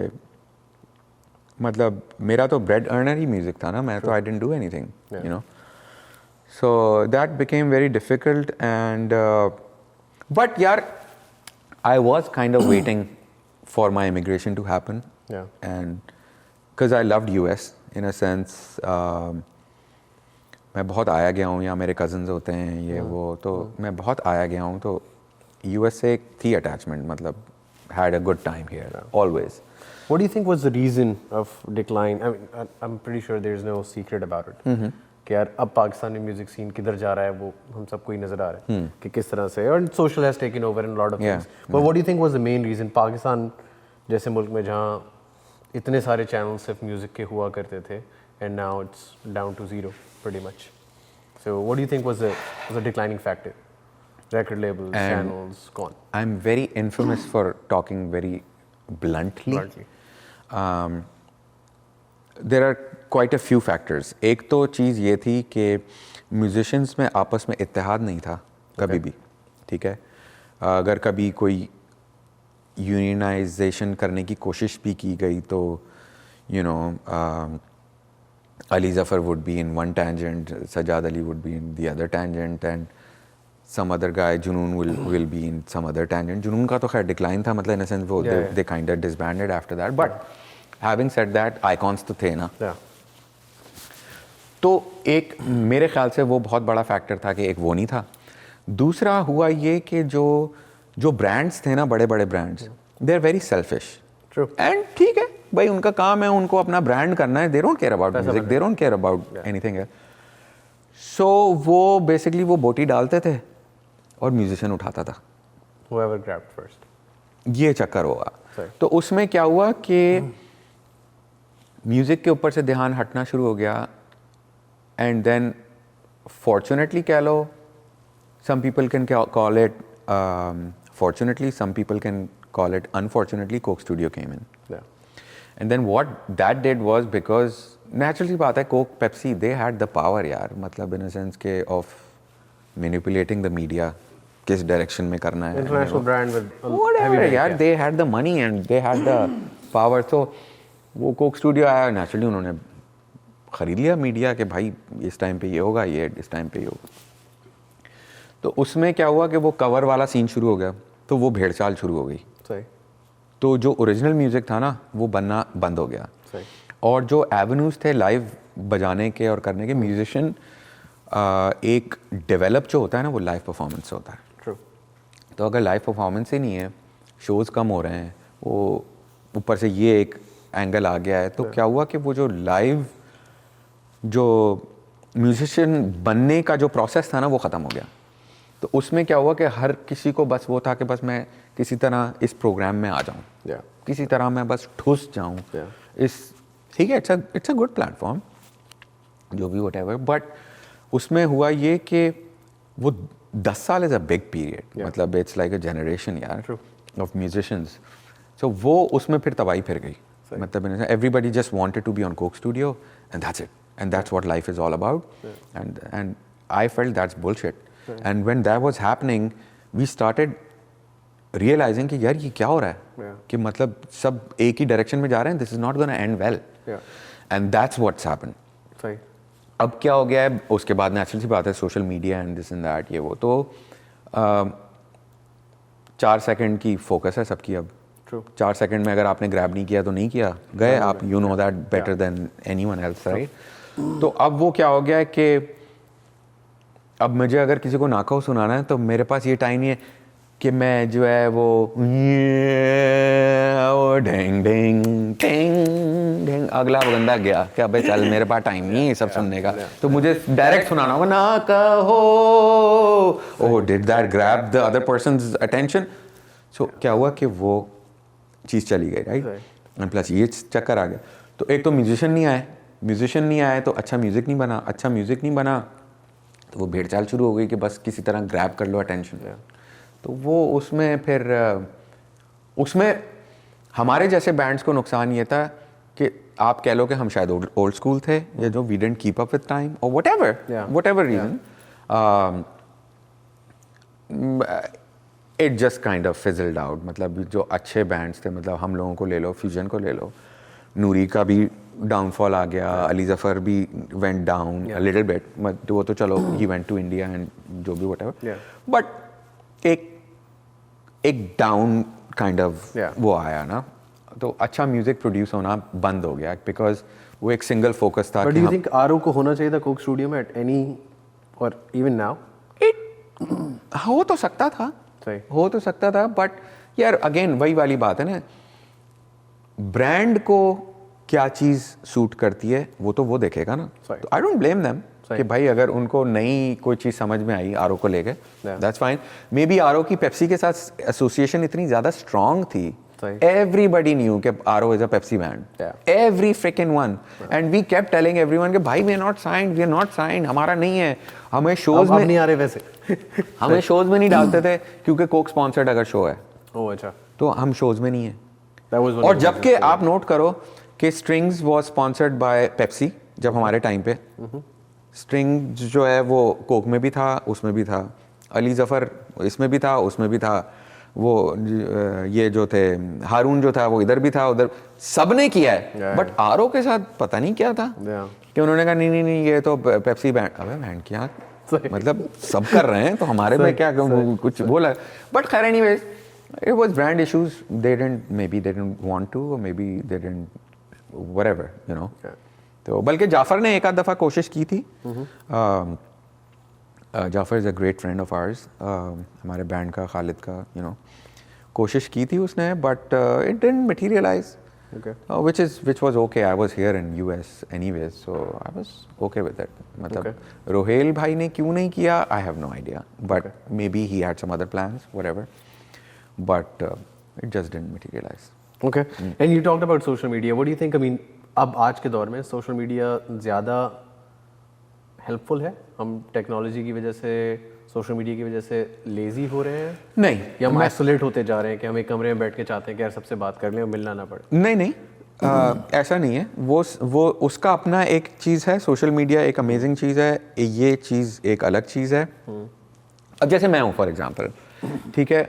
मतलब मेरा तो ब्रेड अर्नर ही म्यूज़िक था ना, मैं तो I didn't do anything, you know. So that became very difficult, and but यार I was kind of waiting for my immigration to happen. Yeah. And because I loved US in a sense, मैं बहुत आया गया हूँ, यहाँ मेरे cousins होते हैं ये वो, तो मैं बहुत आया गया हूँ, तो US से एक थी attachment, मतलब had a good time here, always. What do you think was the reason of decline? I mean, I'm pretty sure there's no secret about it. कि यार अब पाकिस्तानी म्यूजिक सीन किधर जा रहा है वो हम सबको ही नजर आ रहा है कि किस तरह से, और social has taken over in lot of things. But what do you think was the main reason? Pakistan जैसे मुल्क में जहाँ इतने सारे चैनल्स सिर्फ म्यूजिक के हुआ करते थे, and now it's down to zero pretty much. So what do you think was the declining factor? Record labels, channels, gone. I'm very infamous for talking very bluntly. There are quite a few factors. एक तो चीज़ ये थी कि musicians में आपस में इत्तेहाद नहीं था कभी भी, ठीक है. अगर कभी कोई यूनियनाइजेशन करने की कोशिश भी की गई तो you know Ali Zafar would be in one tangent, Sajjad Ali would be in the other tangent, and some other guy Junoon will be in some other tangent. Junoon का तो खैर decline था, मतलब in a sense वो they kind of disbanded after that. But having said that, icons तो थे ना. Yeah. तो एक मेरे ख्याल से वो बहुत बड़ा फैक्टर था कि एक वो नहीं था. दूसरा हुआ ये कि जो ब्रांड्स थे ना, बड़े बड़े brands, they are very selfish. True. And ठीक है भाई, उनका काम है, उनको अपना ब्रांड करना है. They don't care about music, they don't care about anything. So वो बेसिकली वो बोटी डालते थे और म्यूजिशियन उठाता था. Whoever grabbed first. ये चक्कर हुआ. सही. तो उसमें क्या हुआ कि म्यूजिक के ऊपर से ध्यान हटना शुरू हो गया. एंड देन फॉर्चुनेटली कह लो, some people can call it fortunately, some people can call it unfortunately, Coke Studio came in. Yeah. And then what that did was, because naturally बात है, Coke, Pepsi, they had the power यार, मतलब in a sense के of manipulating the media, किस direction में करना है. International brand with a heavy Whatever weight, यार, yeah. they had the money and they had the power. तो वो Coke Studio आया, naturally उन्होंने खरीद लिया मीडिया के भाई इस टाइम पे ये होगा, ये इस टाइम पे ये होगा. तो उसमें क्या हुआ कि वो कवर वाला सीन शुरू हो गया, तो वो भेड़चाल शुरू हो गई. सही. तो जो ओरिजिनल म्यूज़िक था ना, वो बनना बंद हो गया. सही. और जो एवेन्यूज़ थे लाइव बजाने के और करने के, म्यूजिशियन एक डेवलप जो होता है ना, वो लाइव परफॉर्मेंस होता है. True. तो अगर लाइव परफॉर्मेंस ही नहीं है, शोज़ कम हो रहे हैं, वो ऊपर से ये एक एंगल आ गया है, तो क्या हुआ कि वो जो लाइव जो म्यूजिशियन बनने का जो प्रोसेस था ना, वो ख़त्म हो गया. तो उसमें क्या हुआ कि हर किसी को बस वो था कि बस मैं किसी तरह इस प्रोग्राम में आ जाऊं, Yeah. किसी तरह मैं बस ठुस जाऊं. Yeah. इस ठीक है, इट्स अ गुड प्लेटफॉर्म, जो भी व्हाटएवर. बट उसमें हुआ ये कि वो 10 साल इज़ अ बिग पीरियड. मतलब इट्स लाइक अ जनरेशन यार ऑफ म्यूजिशियंस. सो वो उसमें फिर तबाही फिर गई. मतलब everybody just wanted to be on Coke Studio, and that's it, and that's what life is all about. And I felt that's bullshit. And when that was happening, we started realizing कि यार ये क्या हो रहा है, कि मतलब सब एक ही डायरेक्शन में जा रहे हैं, this is not going to end well. And that's what's happened. सही. अब क्या हो गया है, उसके बाद नेचुरल सी बात है, social media and this and that, ये वो, तो 4 सेकंड की फोकस है सबकी अब. 4 सेकंड में अगर आपने ग्रैब नहीं किया तो नहीं किया, गए आप, you know that better than anyone else, right? तो अब वो क्या हो गया है कि अब मुझे अगर किसी को नाकाऊ सुनाना है तो मेरे पास ये टाइम नहीं है कि मैं जो है वो ढेंग ढेंग ढेंग ढेंग, अगला बंदा गया कि अबे चल मेरे पास टाइम नहीं है सब सुनने का, तो मुझे डायरेक्ट सुनाना होगा ना कहो, oh did that grab the other person's attention. So क्या हुआ कि वो चीज़ चली गई, राइट? एंड प्लस ये चक्कर आ गया, तो एक तो म्यूजिशियन नहीं आए तो अच्छा म्यूज़िक नहीं बना, तो वो भेड़चाल शुरू हो गई कि बस किसी तरह ग्रैब कर लो अटेंशन. तो वो उसमें फिर उसमें हमारे जैसे बैंड्स को नुकसान ये था कि आप कह लो कि हम शायद ओल्ड स्कूल थे, या जो we didn't keep up with time or whatever reason, it just kind of fizzled out. मतलब जो अच्छे बैंड्स थे, मतलब हम लोगों को ले लो, फ्यूजन को ले लो, नूरी का भी डाउनफॉल आ गया, अली जफ़र भी went down a little bit, वो तो चलो ही वेंट टू इंडिया एंड जो भी व्हाटएवर, बट एक डाउन काइंड ऑफ वो आया ना, तो अच्छा म्यूजिक प्रोड्यूस होना बंद हो गया बिकॉज वो एक सिंगल फोकस था. But do you think RO को होना चाहिए था कोक स्टूडियो में एट एनी और इवन नाउ? हो तो सकता था, बट यार अगेन वही वाली बात है ना, ब्रांड को क्या चीज़ सूट करती है वो देखेगा ना. तो आई डोंट ब्लेम देम कि भाई अगर उनको नई कोई चीज़ समझ में आई आरओ को लेके, that's fine. Maybe Aaroh की पेप्सी के साथ एसोसिएशन इतनी ज़्यादा स्ट्रांग थी, एवरीबडी न्यू कि Aaroh is a Pepsi band, every fricking one, and we kept telling everyone कि भाई वी आर नॉट साइंड, हमारा नहीं है, हमें शोज में नहीं आ रहे वैसे हमें शोज में नहीं डालते थे क्योंकि कोक स्पॉन्सर्ड अगर शो है, अच्छा, तो हम शोज में नहीं है. और जबकि आप नोट करो कि strings was sponsored by Pepsi जब हमारे टाइम पे, स्ट्रिंग जो है वो कोक में भी था, उसमें भी था, अली जफ़र इसमें भी था, उसमें भी था, वो ये जो थे हारून जो था वो इधर भी था, उधर सब ने किया है. बट आरओ के साथ पता नहीं क्या था कि उन्होंने कहा नहीं ये तो पेप्सी बैंड, अबे बैंड क्या, मतलब सब कर रहे हैं तो हमारे में क्या कुछ बोला. बट खैर anyways it was brand issues, they didn't want to, or maybe they didn't whatever, you know. तो बल्कि जाफ़र ने एक आध दफ़ा कोशिश की थी. Jafar is a great friend of hours, हमारे बैंड का, खालिद का, यू नो, कोशिश की थी उसने, but it didn't materialise, which was okay. I was here in US anyways, so I was okay with it. मतलब रोहेल भाई ने क्यों नहीं किया, I have no idea, but maybe he had some other plans, whatever. But it just didn't materialize. Okay. And you talked about social media. What do you think? I mean, अब आज के दौर में सोशल मीडिया ज़्यादा helpful है? हम technology की वजह से, सोशल मीडिया की वजह से लेजी हो रहे हैं? नहीं. या हम आइसोलेट होते जा रहे हैं कि हम एक कमरे में बैठ के चाहते हैं कि यार सबसे बात कर लें और मिलना ना पड़े? नहीं ऐसा नहीं है. वो उसका अपना एक चीज़ है. सोशल मीडिया एक अमेजिंग चीज़ है, ये चीज़ एक अलग चीज़ है. अब जैसे मैं हूँ फॉर एग्जाम्पल, ठीक है,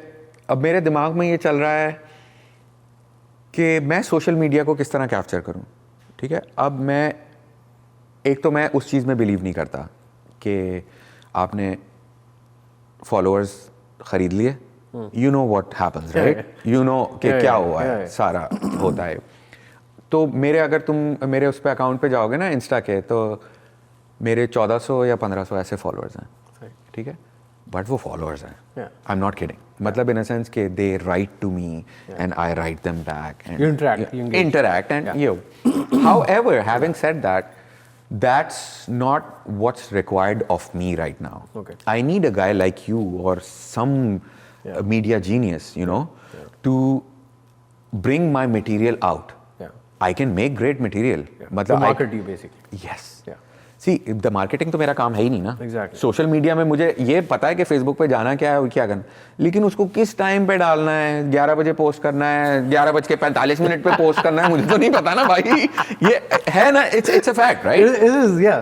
अब मेरे दिमाग में ये चल रहा है कि मैं सोशल मीडिया को किस तरह कैप्चर करूं, ठीक है. अब मैं उस चीज़ में बिलीव नहीं करता कि आपने फॉलोअर्स ख़रीद लिए, you know what happens, right, you know कि क्या हुआ है, सारा होता है. तो अगर तुम मेरे उस पे अकाउंट पे जाओगे ना इंस्टा के, तो मेरे 1400 या 1500 ऐसे फॉलोअर्स हैं, ठीक है, बट वो फॉलोअर्स हैं. I am not kidding. मतलब इन अ सेंस कि they write to me and I write them back and interact and you. However, having said that, that's not what's required of me right now. I need a guy like you or some media genius, you know, to bring my material out. I can make great material. मतलब market you basically. Yes. See, the marketing तो मेरा काम है ही नहीं ना. Exactly. Social media में मुझे ये पता है कि फेसबुक पे जाना क्या है और क्या करना, लेकिन उसको किस टाइम पे डालना है, 11 बजे पोस्ट करना है, 11:45 पे पोस्ट करना है, मुझे तो नहीं पता ना भाई. ये है ना, it's a fact, right? It is, yeah.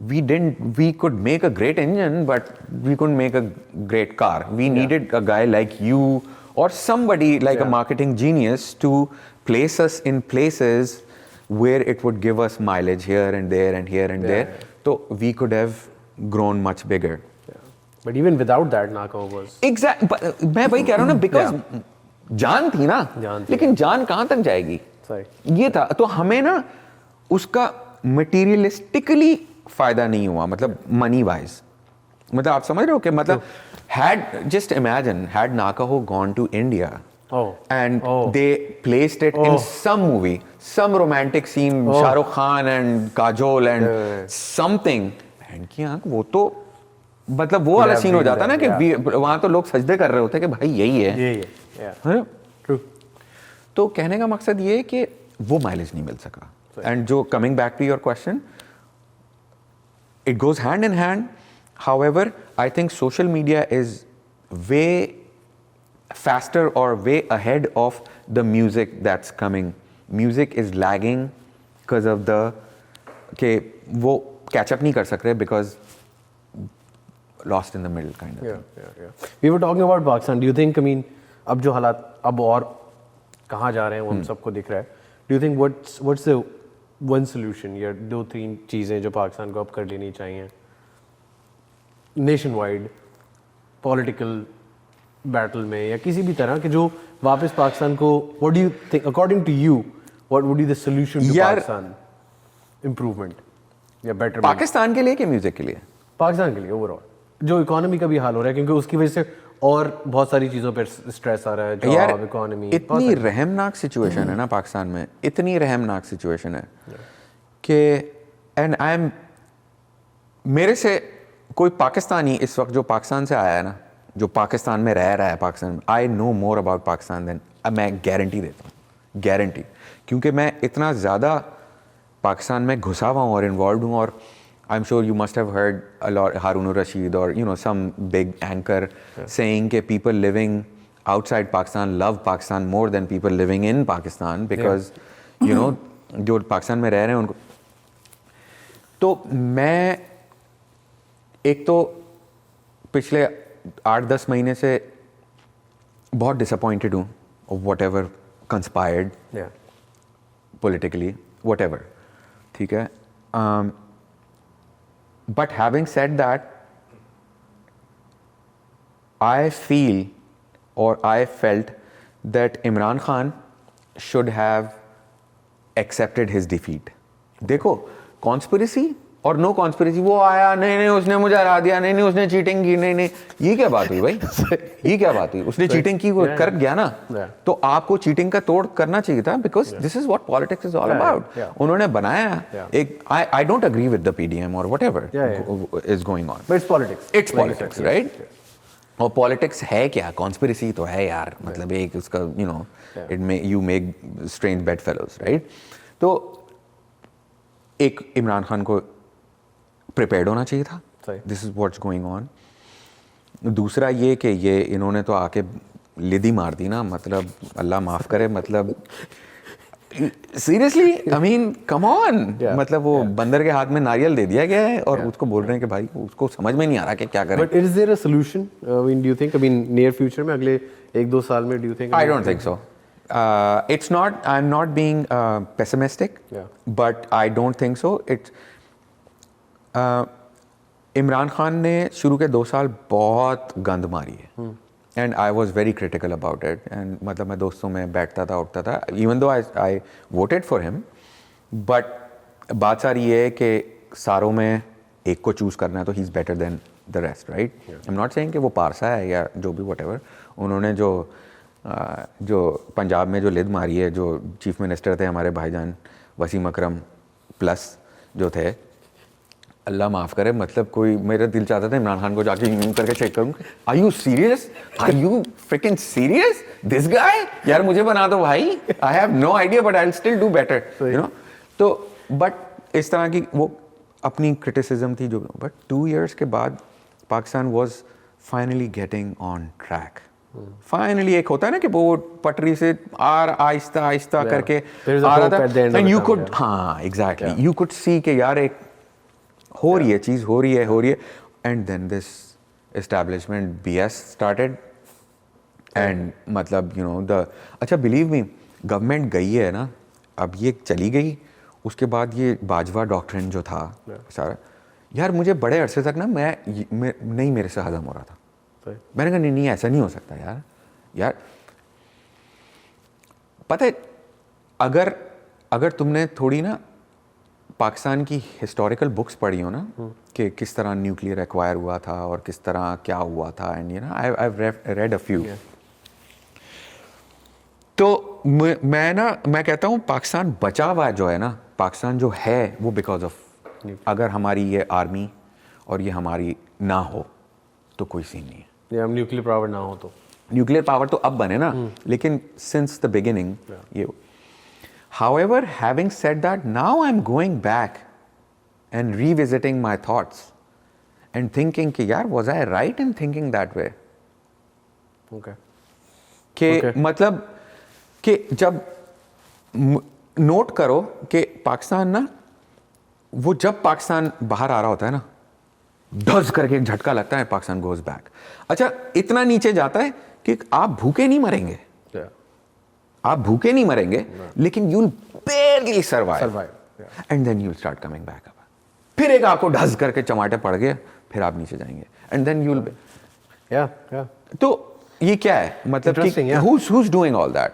we could make a great engine, but we couldn't make a great car. We needed a guy like you or somebody like a marketing genius to place us in places where it would give us mileage here and there and here and there. So we could have grown much bigger. But even without that, Naka was... Exactly. मैं वही कह रहा हूँ ना, because जान थी ना, लेकिन जान कहाँ तक जाएगी? ये था, तो हमें ना उसका materialistically फायदा नहीं हुआ, मतलब money wise. मतलब आप समझ रहे हो कि मतलब just imagine, had Nakaho gone to India and they placed it in some movie, some romantic scene, Shah Rukh Khan and Kajol and something, बहन की आँख, वो तो मतलब वो वाला सीन हो जाता ना कि वहाँ तो लोग सजदे कर रहे होते कि भाई यही है, तो कहने का मकसद ये है कि वो माइलेज नहीं मिल सका. एंड जो coming back to your question, it goes hand in hand. However, I think social media is way faster or way ahead of the music that's coming. Music is lagging because of the कि वो catch up नहीं कर सक रहे because lost in the middle kind of. Yeah. We were talking about Pakistan. Do you think, I mean, अब जो हालात अब और कहाँ जा रहे हैं वो हम सबको दिख रहा है. Do you think what's the one solution या 2-3 चीज़ें जो पाकिस्तान को अब कर लेनी चाहिए नेशन वाइड पॉलिटिकल बैटल में या किसी भी तरह के जो वापस पाकिस्तान को, what do you think according to you, what would be the solution to Pakistan improvement या बेटर पाकिस्तान के लिए कि म्यूजिक के लिए? पाकिस्तान के लिए ओवरऑल जो इकोनॉमी का भी हाल हो रहा है, क्योंकि उसकी वजह से और बहुत सारी चीज़ों पर स्ट्रेस आ रहा है, जॉब, इकोनॉमी. इतनी रहमनाक सिचुएशन है ना पाकिस्तान में, इतनी रहमनाक सिचुएशन है कि एंड आई एम, मेरे से कोई पाकिस्तानी इस वक्त जो पाकिस्तान से आया है ना, जो पाकिस्तान में रह रहा है पाकिस्तान में, I know more about Pakistan than, मैं गारंटी देता हूँ, गारंटी, क्योंकि मैं इतना ज़्यादा पाकिस्तान में घुसा हुआ हूँ और इन्वॉल्व हूँ. और I'm sure you must have heard a lot Harun Rashid or some big anchor saying that people living outside Pakistan love Pakistan more than people living in Pakistan because जो पाकिस्तान में रह रहे हैं उनको. तो मैं एक तो पिछले 8-10 महीने से बहुत डिसअपॉइंटेड हूँ of whatever conspired politically, whatever, ठीक है. But having said that, I feel or I felt that Imran Khan should have accepted his defeat. देखो, conspiracy और no conspiracy, वो आया, नहीं उसने मुझे हरा दिया, नहीं उसने चीटिंग की, नहीं ये क्या बात हुई भाई? ये क्या बात हुई? उसने चीटिंग की, वो कर गया ना, तो आपको चीटिंग का तोड़ करना चाहिए था, because this is what politics is all about. उन्होंने बनाया एक, I don't agree with the PDM or whatever is going on. But it's politics. It's politics, right? और पॉलिटिक्स है क्या? कॉन्स्पिरेसी तो है यार, मतलब एक उसका you make strange bedfellows, right? तो एक इमरान खान को प्रिपेयर्ड होना चाहिए था. This is what's going on. दूसरा ये कि ये इन्होंने तो आके लिदी मार दी ना, मतलब अल्लाह माफ़ करे, मतलब seriously, I mean come on, मतलब वो बंदर के हाथ में नारियल दे दिया गया है और उसको बोल रहे हैं कि भाई उसको समझ में नहीं आ रहा कि क्या करें. But is there a solution? I mean do you think, I mean near future में अगले 1-2 साल में, do you think? I don't think so. It's not, I'm not being pessimistic, but I don't think so. Imran Khan ने शुरू के 2 साल बहुत गंद मारी है and I was very critical about it. And मतलब मैं दोस्तों में बैठता था, उठता था, even though I voted for him, but बात सारी ये है कि सारों में एक को चूज़ करना है तो he is better than the rest, right? I am not saying कि वो पारसा है या जो भी व्हाटएवर. उन्होंने जो पंजाब में जो लिद मारी है, जो चीफ मिनिस्टर थे हमारे भाईजान वसीम अकरम प्लस जो थे, अल्लाह माफ़ करे, मतलब कोई, मेरा दिल चाहता था इमरान खान को जाके यूं करके चेक करूं, are you serious, are you fricking serious, this guy, यार मुझे बना दो भाई, I have no idea but I will still do better, तो बट इस तरह की वो अपनी क्रिटिसिज्म थी जो, बट 2 years के बाद Pakistan was finally getting on track. Finally एक होता है ना कि वो पटरी से आहिस्ता आहिस्ता करके आ रहा था, एंड यू कुड, हाँ एग्जैक्टली, यू कुड सी कि यार एक हो रही है चीज़, हो रही है, and then this establishment BS started and मतलब यू नो द अच्छा बिलीव मी गवर्नमेंट गई है ना, अब ये चली गई, उसके बाद ये बाजवा डॉक्ट्रिन जो था सारा, यार मुझे बड़े अरसे तक ना मैं नहीं मेरे से हजम हो रहा था। मैंने कहा नहीं ऐसा नहीं हो सकता यार पता है अगर तुमने थोड़ी ना पाकिस्तान की हिस्टोरिकल बुक्स पढ़ी हो ना कि किस तरह न्यूक्लियर एक्वायर हुआ था और किस तरह क्या हुआ था, and you know I read a few, तो मैं कहता हूँ पाकिस्तान बचा हुआ जो है ना, पाकिस्तान जो है वो बिकॉज ऑफ, अगर हमारी ये आर्मी और ये हमारी ना हो तो कोई सीन नहीं है। हम न्यूक्लियर पावर ना हो तो, न्यूक्लियर पावर तो अब बने ना, लेकिन सिंस द बिगिनिंग ये। However, having said that, now I'm going back and revisiting my thoughts and thinking कि यार was I right in thinking that way? okay. कि मतलब कि जब नोट करो कि पाकिस्तान ना, वो जब पाकिस्तान बाहर आ रहा होता है ना, धस करके एक झटका लगता है, पाकिस्तान गोज बैक। अच्छा इतना नीचे जाता है कि आप भूखे नहीं मरेंगे, आप भूखे नहीं मरेंगे, लेकिन you will barely survive and then you will start coming back up. फिर एक आपको ढस करके चमाटे पड़ गए, फिर आप नीचे जाएंगे एंड देन यू विल तो ये क्या है मतलब कि who's doing all that,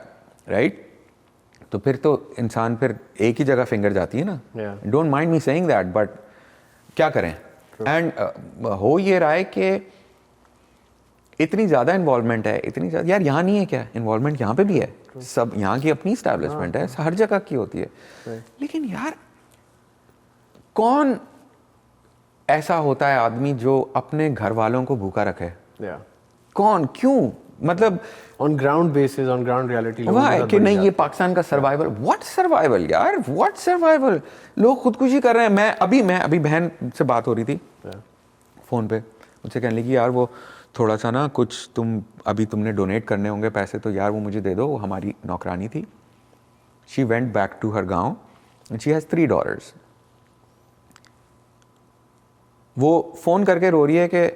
right? तो फिर तो इंसान फिर एक ही जगह फिंगर जाती है ना। Don't mind me saying that, but क्या करें। एंड हो ये रहा है कि इतनी ज़्यादा इन्वॉल्वमेंट है, इतनी ज़्यादा, यार यहाँ नहीं है क्या इन्वॉल्वमेंट, यहाँ पे भी है, सब यहाँ की अपनी इस्टेब्लिशमेंट है, हर जगह की होती है, लेकिन यार कौन ऐसा होता है आदमी जो अपने घर वालों को भूखा रखे? कौन, क्यों, मतलब on ground basis, on ground reality कि नहीं ये पाकिस्तान का सर्वाइवल, व्हाट सर्वाइवल यार, व्हाट सर्वाइवल, लोग खुदकुशी कर रहे हैं। मैं अभी बहन से बात हो रही थी फोन पे, मुझसे कहने लगी यार वो थोड़ा सा ना कुछ तुमने डोनेट करने होंगे पैसे, तो यार वो मुझे दे दो, वो हमारी नौकरानी थी, she went back to her गांव एंड शी हैज 3 daughters। वो फोन करके रो रही है कि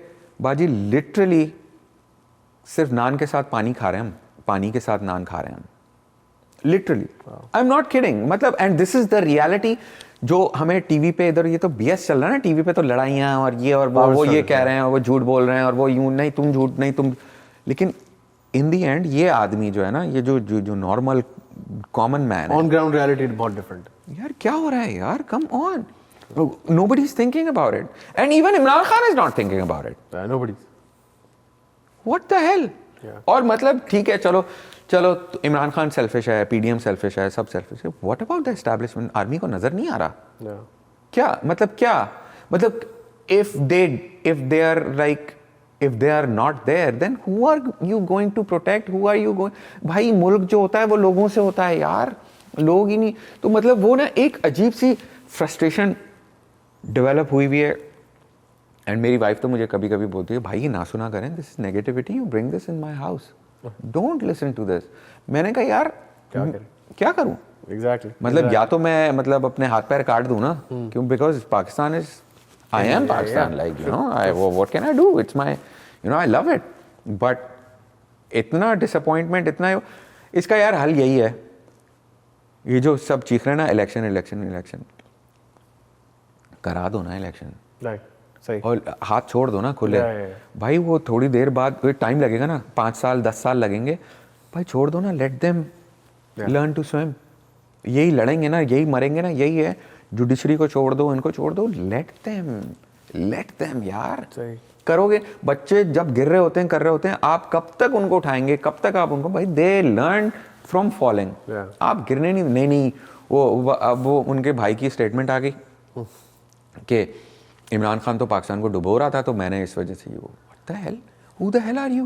बाजी लिटरली सिर्फ नान के साथ पानी खा रहे हैं हम, पानी के साथ नान खा रहे हैं हम, literally, I am not kidding, मतलब and this is the reality जो हमें टीवी पे, इधर ये तो BS चल रहा है ना टीवी पे, तो लड़ाइयाँ और ये और वो ये कह रहे हैं और वो झूठ बोल रहे हैं और वो यूं नहीं तुम झूठ नहीं तुम, लेकिन इन दी एंड ये आदमी जो है ना, ये जो normal common man, on ground reality बहुत डिफरेंट। यार क्या हो रहा है यार, come on, nobody is thinking about it, and even Imran Khan is not thinking about it. Nobody. What the hell? और मतलब ठीक है, चलो तो इमरान खान सेल्फिश है, PDM सेल्फिश है, सब सेल्फिश है, what about the establishment? Army को नजर नहीं आ रहा? क्या मतलब if they are not there, then who are you going to protect? Who are you going? भाई मुल्क जो होता है वो लोगों से होता है यार, लोग ही नहीं, तो मतलब वो ना एक अजीब सी फ्रस्ट्रेशन डेवलप हुई भी है। एंड मेरी वाइफ तो मुझे कभी कभी बोलती है भाई ये ना सुना करें, this is negativity, you bring this in my house, don't listen to this. मैंने कहा यार क्या करूं एग्जैक्टली, मतलब या तो मैं मतलब अपने हाथ पैर काट दूं ना, क्यों, because Pakistan is, I am Pakistan, like you know I what can I do, it's my, you know I love it, but इतना डिसअपॉइंटमेंट, इतना, इसका यार हल यही है, ये जो सब चीख रहे हैं ना इलेक्शन, करा दो ना इलेक्शन, सही, और हाथ छोड़ दो ना खुले, भाई वो थोड़ी देर बाद टाइम लगेगा ना, 5 साल 10 साल लगेंगे, भाई छोड़ दो ना, let them learn to swim, यही लड़ेंगे ना, यही मरेंगे ना, यही है, जुडिशरी को छोड़ दो, इनको छोड़ दो, लेट देम यार, करोगे, बच्चे जब गिर रहे होते हैं, कर रहे होते हैं, आप कब तक उनको उठाएंगे, कब तक आप उनको, भाई दे लर्न फ्रॉम फॉलिंग, आप गिरने नहीं, वो उनके भाई की स्टेटमेंट आ गई कि इमरान खान तो पाकिस्तान को डुबो रहा था, तो मैंने इस वजह से what the hell, who the hell are you,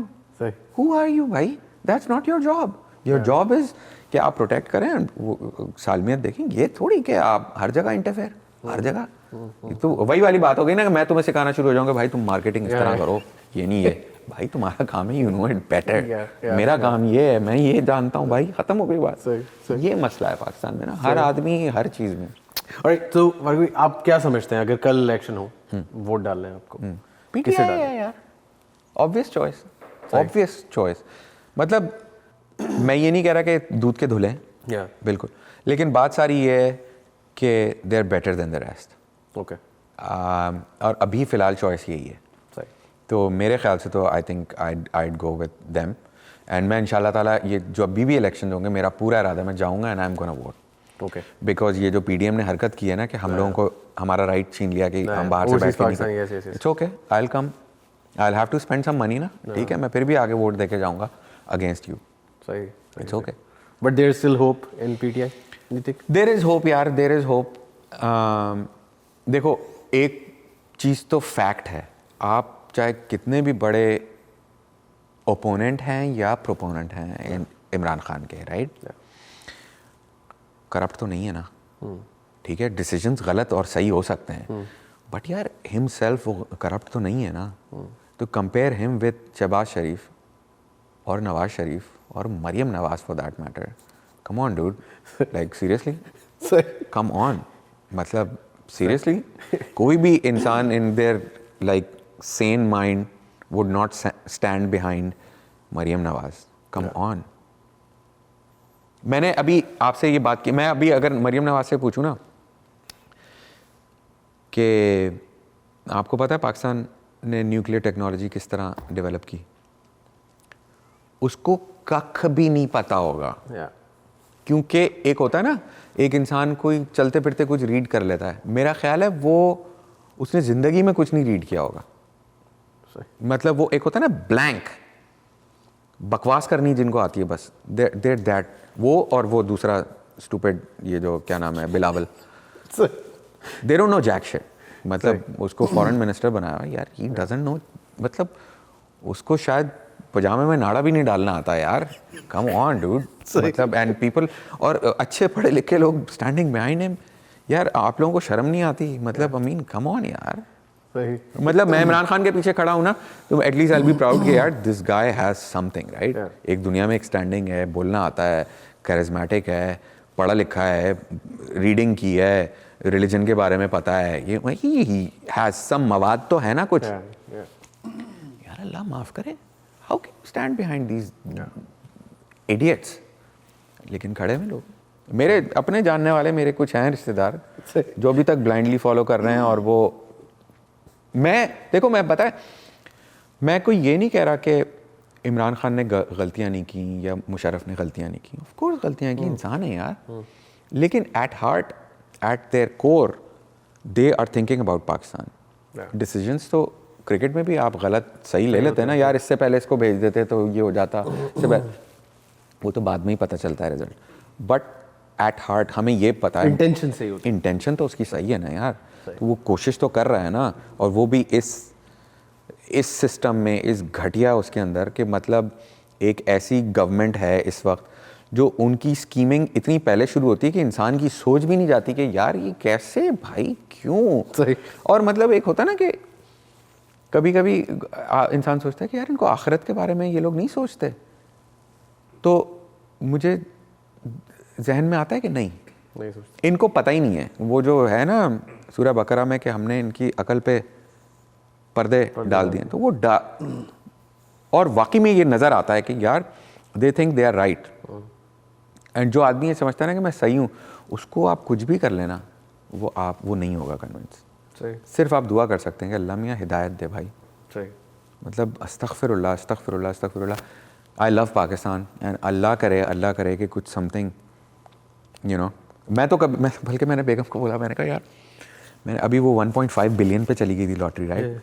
who are you भाई, that's not your job, your job is कि आप प्रोटेक्ट करें, सालमियत देखें, ये थोड़ी कि आप हर जगह इंटरफेयर, हर जगह, तो वही वाली बात हो गई ना कि मैं तुम्हें सिखाना शुरू हो जाऊंगा, भाई तुम मार्केटिंग इस तरह करो, ये नहीं है भाई, तुम्हारा काम है, यू नो इट बेटर, मेरा काम ये है, मैं ये जानता हूँ भाई, खत्म हो गई बात। ये मसला है पाकिस्तान में ना, हर आदमी हर चीज में। ऑलराइट, तो भार्गवी आप क्या समझते हैं अगर कल इलेक्शन हो, वोट डालना है आपको, किसे PTI डालना है यार, ऑब्वियस चॉइस। मतलब मैं ये नहीं कह रहा कि दूध के धुले हैं, या बिल्कुल, लेकिन बात सारी ये है कि they are better than the rest. Okay, और अभी फ़िलहाल चॉइस यही है, सही, तो मेरे ख्याल से तो I think I'd go with them. And मैं इंशाल्लाह ताला ये जो अभी भी इलेक्शन होंगे, मेरा पूरा इरादा है मैं जाऊँगा and I am gonna vote, okay, because ये जो PDM ने हरकत की है ना कि हम लोगों को हमारा राइट छीन लिया कि हम बाहर से overseas बैठ के Pakistan, नहीं, yes, yes, yes. It's okay, I will come, I will have to spend some money ना, ठीक है, मैं फिर भी आगे वोट देके जाऊँगा अगेंस्ट यू, सही, it's okay. But there is still hope in PTI, you think? There is hope यार, देयर इज़ होप। देखो एक चीज़ तो फैक्ट है, आप चाहे कितने भी बड़े ओपोनेंट हैं या प्रोपोनेंट हैं इमरान खान के, राइट, करप्ट तो नहीं है ना, ठीक है, डिसीजंस गलत और सही हो सकते हैं, बट यार हिमसेल्फ वो करप्ट तो नहीं है ना। तो compare him with Shahbaz Sharif और नवाज शरीफ और Maryam Nawaz for that matter, come on dude, like seriously, come on, मतलब सीरियसली कोई भी इंसान in there like sane mind would not stand behind Maryam Nawaz, come on. मैंने अभी आपसे ये बात की, मैं अभी अगर मरियम नवाज से पूछूं ना कि आपको पता है पाकिस्तान ने न्यूक्लियर टेक्नोलॉजी किस तरह डेवलप की, उसको कख भी नहीं पता होगा, क्योंकि एक होता है ना, एक इंसान कोई चलते फिरते कुछ रीड कर लेता है, मेरा ख्याल है वो उसने ज़िंदगी में कुछ नहीं रीड किया होगा, मतलब वो एक होता है ना ब्लैंक, बकवास करनी जिनको आती है बस, देर दैट, वो और वो दूसरा स्टूपिड ये जो क्या नाम है Bilawal, they don't know jack shit, मतलब उसको फॉरेन मिनिस्टर बनाया यार, ही डजंट नो, मतलब उसको शायद पजामे में नाड़ा भी नहीं डालना आता यार, कम ऑन डूड, मतलब एंड पीपल, और अच्छे पढ़े लिखे लोग स्टैंडिंग बिहाइंड हिम, यार आप लोगों को शर्म नहीं आती, मतलब आई मीन कम ऑन यार, मतलब मैं इमरान खान के पीछे खड़ा हूँ ना, तो at least I will be proud कि यार this guy has something, right, एक दुनिया में एक स्टैंडिंग है, बोलना आता है, कैरिज्मेटिक है, पढ़ा लिखा है, रीडिंग की है, रिलीजन के बारे में पता है, ये ही हैज सम मवाद तो है ना कुछ, यार अल्लाह माफ़ करे, how can you stand behind these idiots, लेकिन खड़े हैं लोग, मेरे अपने जानने वाले मेरे कुछ हैं रिश्तेदार जो अभी तक ब्लाइंडली फॉलो कर रहे हैं, और वो मैं देखो, मैं पता है, मैं कोई ये नहीं कह रहा कि इमरान खान ने गलतियां नहीं की या मुशर्रफ ने गलतियां नहीं की, ऑफ कोर्स गलतियां की, इंसान है यार, लेकिन at heart, at their core, they are thinking about Pakistan. Decisions तो क्रिकेट में भी आप गलत सही ले लेते हैं ना यार, इससे पहले इसको भेज देते तो ये हो जाता, इससे पहले, वो तो बाद में ही पता चलता है रिजल्ट, बट एट हार्ट हमें ये पता है इंटेंशन सही होती है, इंटेंशन तो उसकी सही है ना यार, तो वो कोशिश तो कर रहा है ना, और वो भी इस सिस्टम में, इस घटिया उसके अंदर, कि मतलब एक ऐसी गवर्नमेंट है इस वक्त जो उनकी स्कीमिंग इतनी पहले शुरू होती है कि इंसान की सोच भी नहीं जाती कि यार ये कैसे, भाई क्यों, सही, और मतलब एक होता है ना कि कभी कभी इंसान सोचता है कि यार इनको आखिरत के बारे में ये लोग नहीं सोचते, तो मुझे जहन में आता है कि नहीं सोचते, इनको पता ही नहीं है, वो जो है ना सूरह बकरा में कि हमने इनकी अकल पे पर्दे डाल दिए, तो वो और वाकई में ये नज़र आता है कि यार they think they are right, and जो आदमी ये समझता है ना कि मैं सही हूँ, उसको आप कुछ भी कर लेना, वो नहीं होगा कन्विंस, सिर्फ आप दुआ कर सकते हैं कि अल्लाह मियाँ हिदायत दे भाई, मतलब अस्तगफिरुल्लाह अस्तगफिरुल्लाह अस्तगफिरुल्लाह, आई लव पाकिस्तान, एंड अल्लाह करे कि कुछ समथिंग, यू नो, मैं तो कभी, मैं बल्कि मैंने बेगम को बोला, मैंने कहा यार, मैंने अभी वो 1.5 बिलियन पे चली गई थी lottery, right,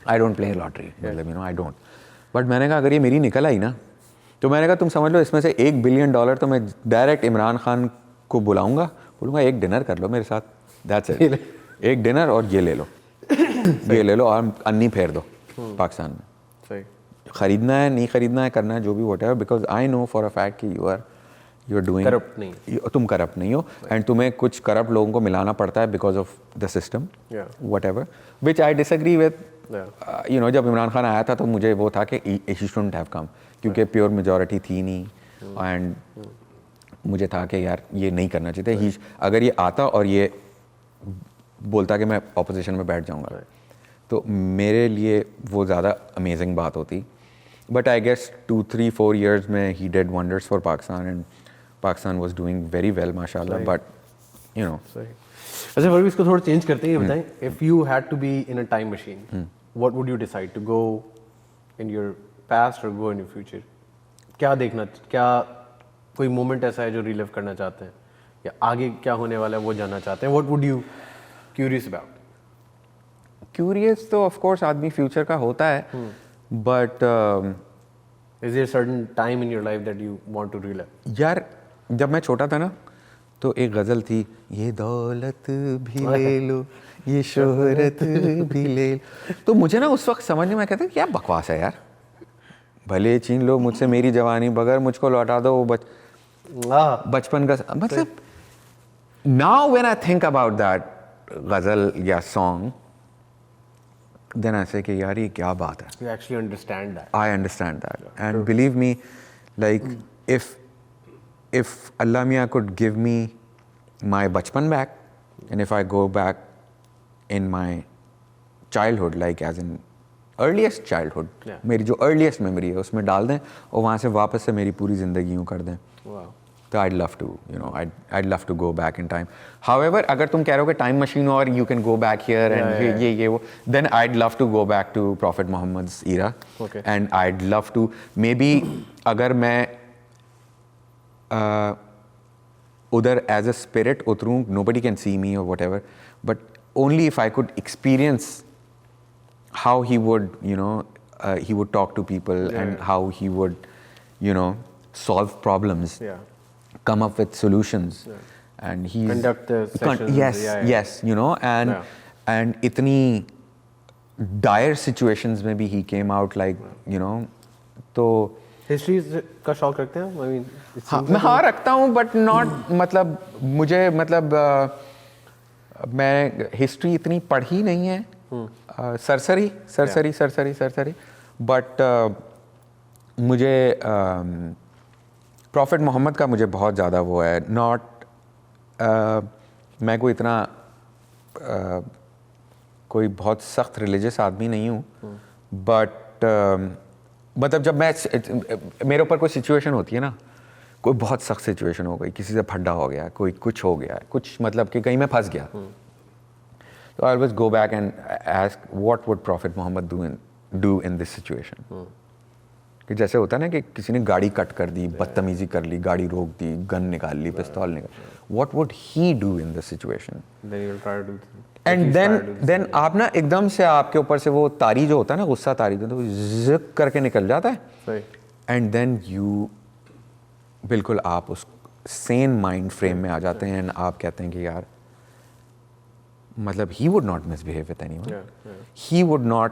I don't play lottery, मतलब you know I don't, but मैंने कहा अगर ये मेरी निकल आई ना, तो मैंने कहा तुम समझ लो इसमें से $1 बिलियन तो मैं डायरेक्ट इमरान खान को बुलाऊंगा, बोलूँगा एक डिनर कर लो मेरे साथ, दैट्स इट, एक डिनर और ये ले लो ये ले लो और अन्नी फेर दो पाकिस्तान में, ख़रीदना है नहीं ख़रीदना है, करना है जो भी whatever, because I know for a fact कि यू आर डूइंग करप्ट नहीं, तुम करप्ट नहीं हो, एंड तुम्हें कुछ करप्ट लोगों को मिलाना पड़ता है because of the system, whatever, which I disagree with, you know, जब इमरान खान आया था तो मुझे वो था कि ही शुडंट हैव कम, क्योंकि प्योर मेजॉरिटी थी नहीं, एंड मुझे था कि यार ये नहीं करना चाहिए था। अगर ये आता और ये बोलता कि मैं ऑपोजिशन में बैठ जाऊंगा तो मेरे लिए वो ज़्यादा अमेजिंग बात होती। बट आई गेस 2-3-4 years में he did wonders for Pakistan and Pakistan was doing very well माशाल्लाह। बट यू नो अच्छा फिर भी इसको थोड़ा चेंज करते हैं, ये बताएं, if you had to be in a time machine what would you decide to go in your past और गो इन योर फ्यूचर? क्या देखना, क्या कोई मोमेंट ऐसा है जो रिलिव करना चाहते हैं या आगे क्या होने वाला है वो जानना चाहते हैं? What would you curious about? Curious तो ऑफ कोर्स आदमी फ्यूचर का होता है, but is there certain time in your life that you want to relive? यार जब मैं छोटा था ना तो एक गज़ल थी, ये दौलत भी ले लो ये शोहरत भी ले लो। तो मुझे ना उस वक्त समझ में मैं कहता क्या बकवास है यार, भले छीन लो मुझसे मेरी जवानी बगैर मुझको लौटा दो वो बचपन का मतलब। Now when I think about that ghazal या सॉन्ग then I say कि यार ये क्या बात है। You actually understand that. I understand that, and believe me, like if Allah Mia could give me my bachpan back, and if I go back in my childhood, like as in earliest childhood, मेरी जो earliest memory है उसमें डाल दें और वहाँ से वापस से मेरी पूरी ज़िंदगी यूँ कर दें, तो I'd love to, you know, I'd love to go back in time. However, अगर तुम कह रहे हो कि time machine और you can go back here and ये वो, then I'd love to go back to Prophet Muhammad's era. Okay. And I'd love to maybe अगर मैं उधर as a spirit उतरूँ, nobody can see me or whatever, but only if I could experience how he would, you know, he would talk to people and how he would, you know, solve problems. Come up with solutions, and he's conduct the sessions. Yes, you know, and इतनी dire situations में भी he came out like, you know, तो history का शौक रखते हैं? I mean, हाँ रखता हूँ, but not मतलब मुझे मतलब मैं हिस्ट्री इतनी पढ़ी नहीं है, सरसरी, बट मुझे प्रॉफिट मोहम्मद का मुझे बहुत ज़्यादा वो है। नॉट मैं कोई इतना कोई बहुत सख्त रिलीजियस आदमी नहीं हूँ, बट मतलब जब मैं मेरे ऊपर कोई सिचुएशन होती है ना, कोई बहुत सख्त सिचुएशन हो गई, किसी से फड्डा हो गया, कोई कुछ हो गया, कुछ मतलब कि कहीं मैं फंस गया, तो I always go back and ask what would prophet Mohammad do in this situation. कि जैसे होता है ना कि किसी ने गाड़ी कट कर दी, बदतमीजी कर ली, गाड़ी रोक दी, गन निकाल ली, पिस्तौल निकाल, what would he do in this situation? And then आप ना एकदम से आपके ऊपर से वो तारी जो होता है ना, गुस्सा तारी तो जिक करके निकल जाता है, एंड देन यू बिल्कुल आप उस सेन माइंड फ्रेम में आ जाते हैं, एंड आप कहते हैं कि यार मतलब he would not misbehave with anyone, he would not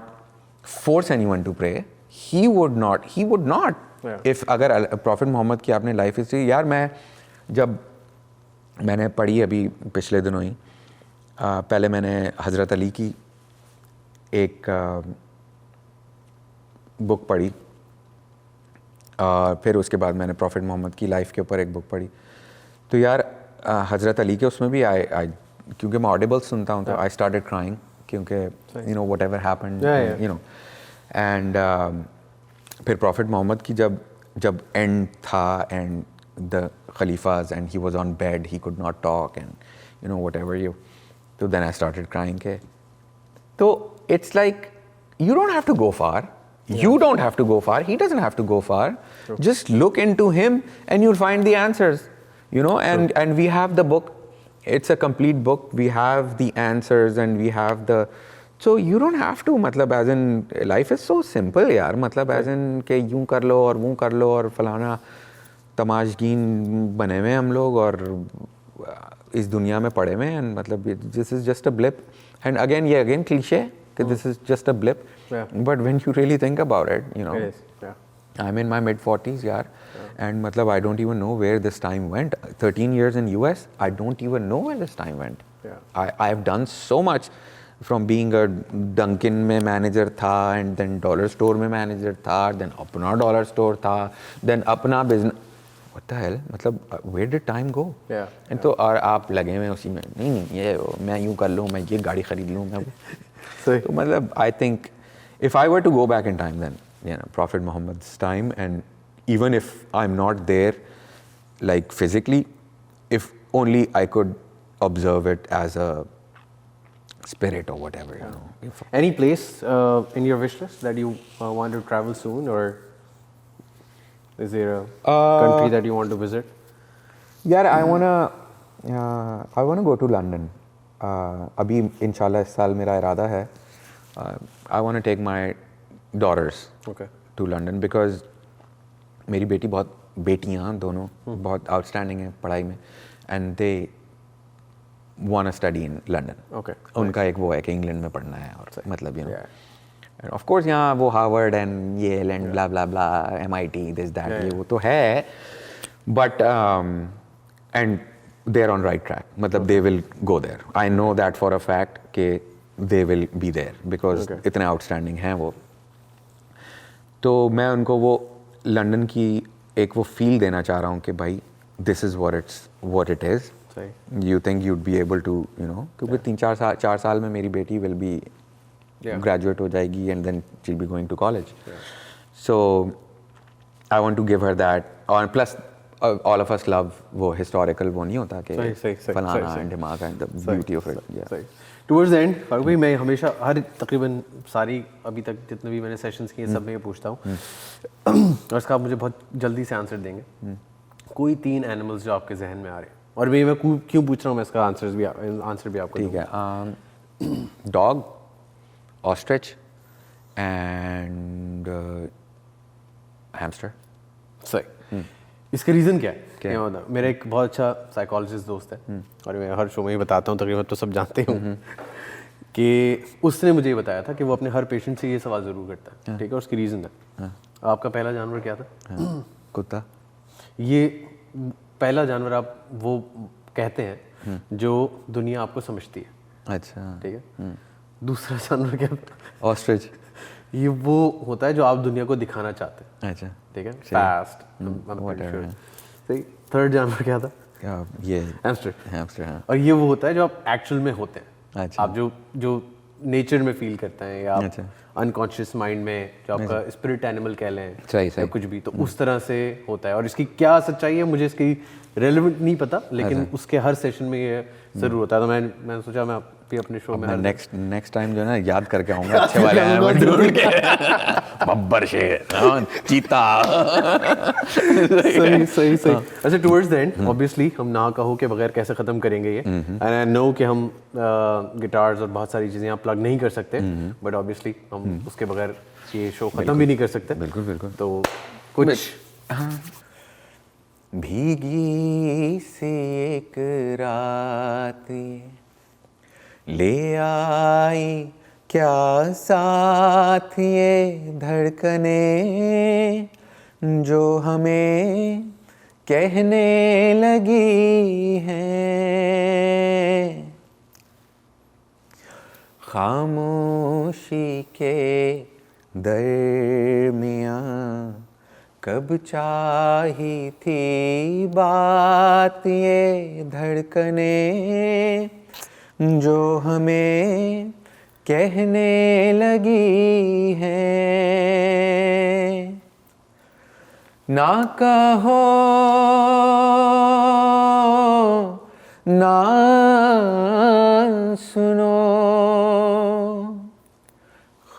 force anyone to pray, he would not if अगर प्रॉफिट मोहम्मद की आपने लाइफ हिस्ट्री, यार मैंने पढ़ी अभी पिछले दिनों ही, पहले मैंने हज़रत अली की एक बुक पढ़ी, फिर उसके बाद मैंने प्रॉफिट मोहम्मद की लाइफ के ऊपर एक बुक पढ़ी। तो यार हज़रत अली के उसमें भी क्योंकि मैं ऑडिबल सुनता हूँ, तो आई स्टार्टेड क्राइंग, क्योंकि you know whatever happened, you know, and फिर प्रॉफिट मोहम्मद की जब एंड था, एंड द खलीफाज and he was on bed, he could not talk, and you know whatever you, तो देन आई स्टार्टेड क्राइंग के। तो it's like you don't have to go far, you don't have to go far, he doesn't have to go far. True. Just look into him and you'll find the answers, you know. And we have the book, it's a complete book, we have the answers and we have the, so you don't have to, मतलब as in life is so simple यार, मतलब as in के यूं कर लो और वो कर लो और फलाना तमाशगीन बने हुए हम लोग और इस दुनिया में पड़े हुए हैं, मतलब this is just a blip, and again cliche कि this is just a blip. But when you really think about it, you know, I'm in my mid-40s, yaar, and matlab I don't even know where this time went. 13 years in US, I don't even know where this time went. I've done so much, from being a Dunkin में manager था, and then dollar store में manager था, then अपना dollar store था, then अपना business, what the hell, मतलब where did time go? Yeah. तो और आप लगे हुए उसी में, नहीं ये मैं यूँ कर लूँ, मैं ये गाड़ी खरीद लूँ, मैं सही. तो मतलब I think if I were to go back in time, then you know Prophet Muhammad's time, and even if I'm not there like physically, if only I could observe it as a spirit or whatever, you know. Any place in your wish list that you want to travel soon, or is there a country that you want to visit? यार I wanna go to London. अभी इंशाल्लाह इस साल मेरा इरादा है. I wanna take my daughters Okay. to London because मेरी बेटियाँ दोनों बहुत outstanding हैं पढ़ाई में, and they wanna study in London. Okay. उनका एक वो है कि इंग्लैंड में पढ़ना है और मतलब you know. Yeah. And of course यहाँ वो Harvard and Yale and blah blah blah MIT this that ये वो तो है, but and they're on right track, मतलब they will go there. I know that for a fact कि they will be there because इतने outstanding हैं वो. तो मैं उनको वो लंदन की एक वो फील देना चाह रहा हूँ कि भाई this is what it is. You think you'd be able to, you know, क्योंकि 4 साल में मेरी बेटी will be graduate हो जाएगी and then she'll be going to college. So I want to give her that. And plus all of us love वो historical वो नहीं होता कि फलाना and दिमाग and the beauty of it. Yeah. Towards the end, Farooq भाई मैं हमेशा हर तकरीबन सारी अभी तक जितने भी मैंने सेशंस किए सब में ये पूछता हूँ और इसका आप मुझे बहुत जल्दी से आंसर देंगे. कोई 3 एनिमल्स जो आपके जहन में आ रहे हैं, और मैं क्यों पूछ रहा हूँ मैं इसका आंसर भी आपको ठीक है. Dog, ostrich and hamster. सही. इसका रीज़न क्या है? क्या होता है? मेरा एक बहुत अच्छा साइकोलॉजिस्ट दोस्त है और मैं हर शो में ही बताता हूँ, तकरीबन तो सब जानते हूँ कि उसने मुझे ये बताया था कि वो अपने हर पेशेंट से ये सवाल ज़रूर करता है. ठीक है. उसकी रीज़न है. आपका पहला जानवर क्या था? कुत्ता. ये पहला जानवर आप वो कहते हैं जो दुनिया आपको समझती है. अच्छा. ठीक है. दूसरा जानवर क्या था? ऑस्ट्रिच. ये वो होता है जो आप दुनिया को दिखाना चाहते हैं. अच्छा. ठीक है. फास्ट. सही. थर्ड जानवर क्या था? ये हैमस्टर. हाँ. और ये वो होता है जो आप एक्चुअल में होते हैं. अच्छा. आप जो नेचर में फील करते हैं या आप अनकॉन्शियस माइंड में जो आपका स्पिरिट एनिमल कह लें या कुछ भी, तो उस तरह से होता है. और इसकी क्या सच्चाई है मुझे इसकी रेलेवेंट नहीं पता, लेकिन उसके हर सेशन में ये जरूर होता है. तो मैंने सोचा मैं भी अपने शो में नेक्स्ट टाइम जो है ना याद करके आऊंगा अच्छे वाले एनिमल ढूंढ के. बब्बर, शेर, चीता. सही. अच्छा, टुवर्ड्स द एंड ऑब्वियसली हम ना कहो के बगैर कैसे ख़त्म करेंगे ये. एंड आई नो कि हम गिटार्स और बहुत सारी चीज़ें यहाँ प्लग नहीं कर सकते, बट ऑब्वियसली हम उसके बगैर ये शो ख़त्म भी नहीं कर सकते. बिल्कुल. तो कुछ भीगी सी एक रात ले आई क्या साथ ये धड़कने जो हमें कहने लगी हैं. खामोशी के दरमियाँ कब चाही थी बात ये धड़कने जो हमें कहने लगी हैं. ना कहो ना सुनो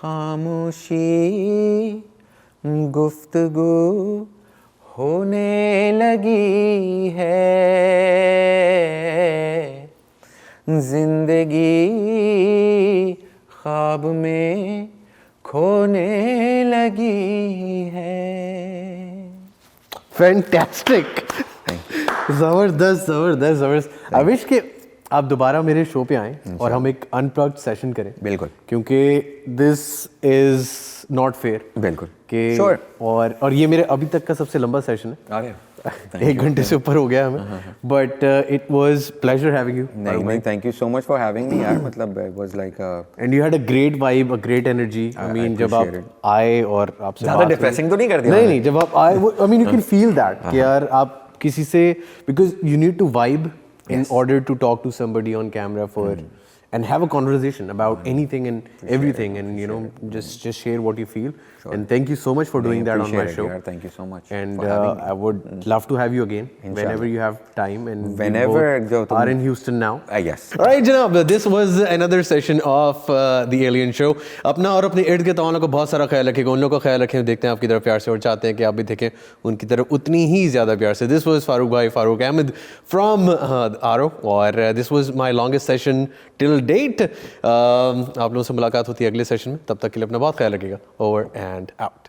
खामोशी गुफ्तगू होने लगी है. जिंदगी ख्वाब में खोने लगी है. फैंटास्टिक. जबरदस्त. आई विश कि आप दोबारा मेरे शो पे आएं और हम एक अनप्लग्ड सेशन करें. बिल्कुल. क्योंकि दिस इज नॉट फेयर. बिल्कुल. कि Sure. और ये मेरे अभी तक का सबसे लंबा सेशन है. अरे 1 घंटे से ऊपर हो गया हमें, but it was pleasure having you. नहीं, thank you so much for having me यार. मतलब it was like and you had a great vibe, a great energy. I mean जब आप आए और आपसे ज़्यादा डिप्रेसिंग तो नहीं कर दिया? नहीं, जब आप आए, I mean you can feel that कि यार आप किसी से, because you need to vibe in order to talk to somebody on camera for and have a conversation about anything and everything, and you know, just share what you feel. And thank you so much for doing that on my Appreciate it, show. yaar. Thank you so much And for having me. I would love to have you again whenever you have time. And we Whenever both are in Houston now. Yes. All right, जनाब, this was another session of the Alien Show. अपना और अपने इर्द गिर्द तमाम लोगों का बहुत सारा ख्याल रखेगा, उन लोगों का ख्याल रखें, देखते हैं आपकी तरफ प्यार से और चाहते हैं कि आप भी देखें उनकी तरफ उतनी ही ज़्यादा प्यार से. This was फारूक भाई, फारूक अहमद from आरो, और this was my longest session till date. आप लोगों से मुलाकात होती है अगले सेशन में, तब तक के लिए अपना बहुत ख्याल रखिएगा. Over and out.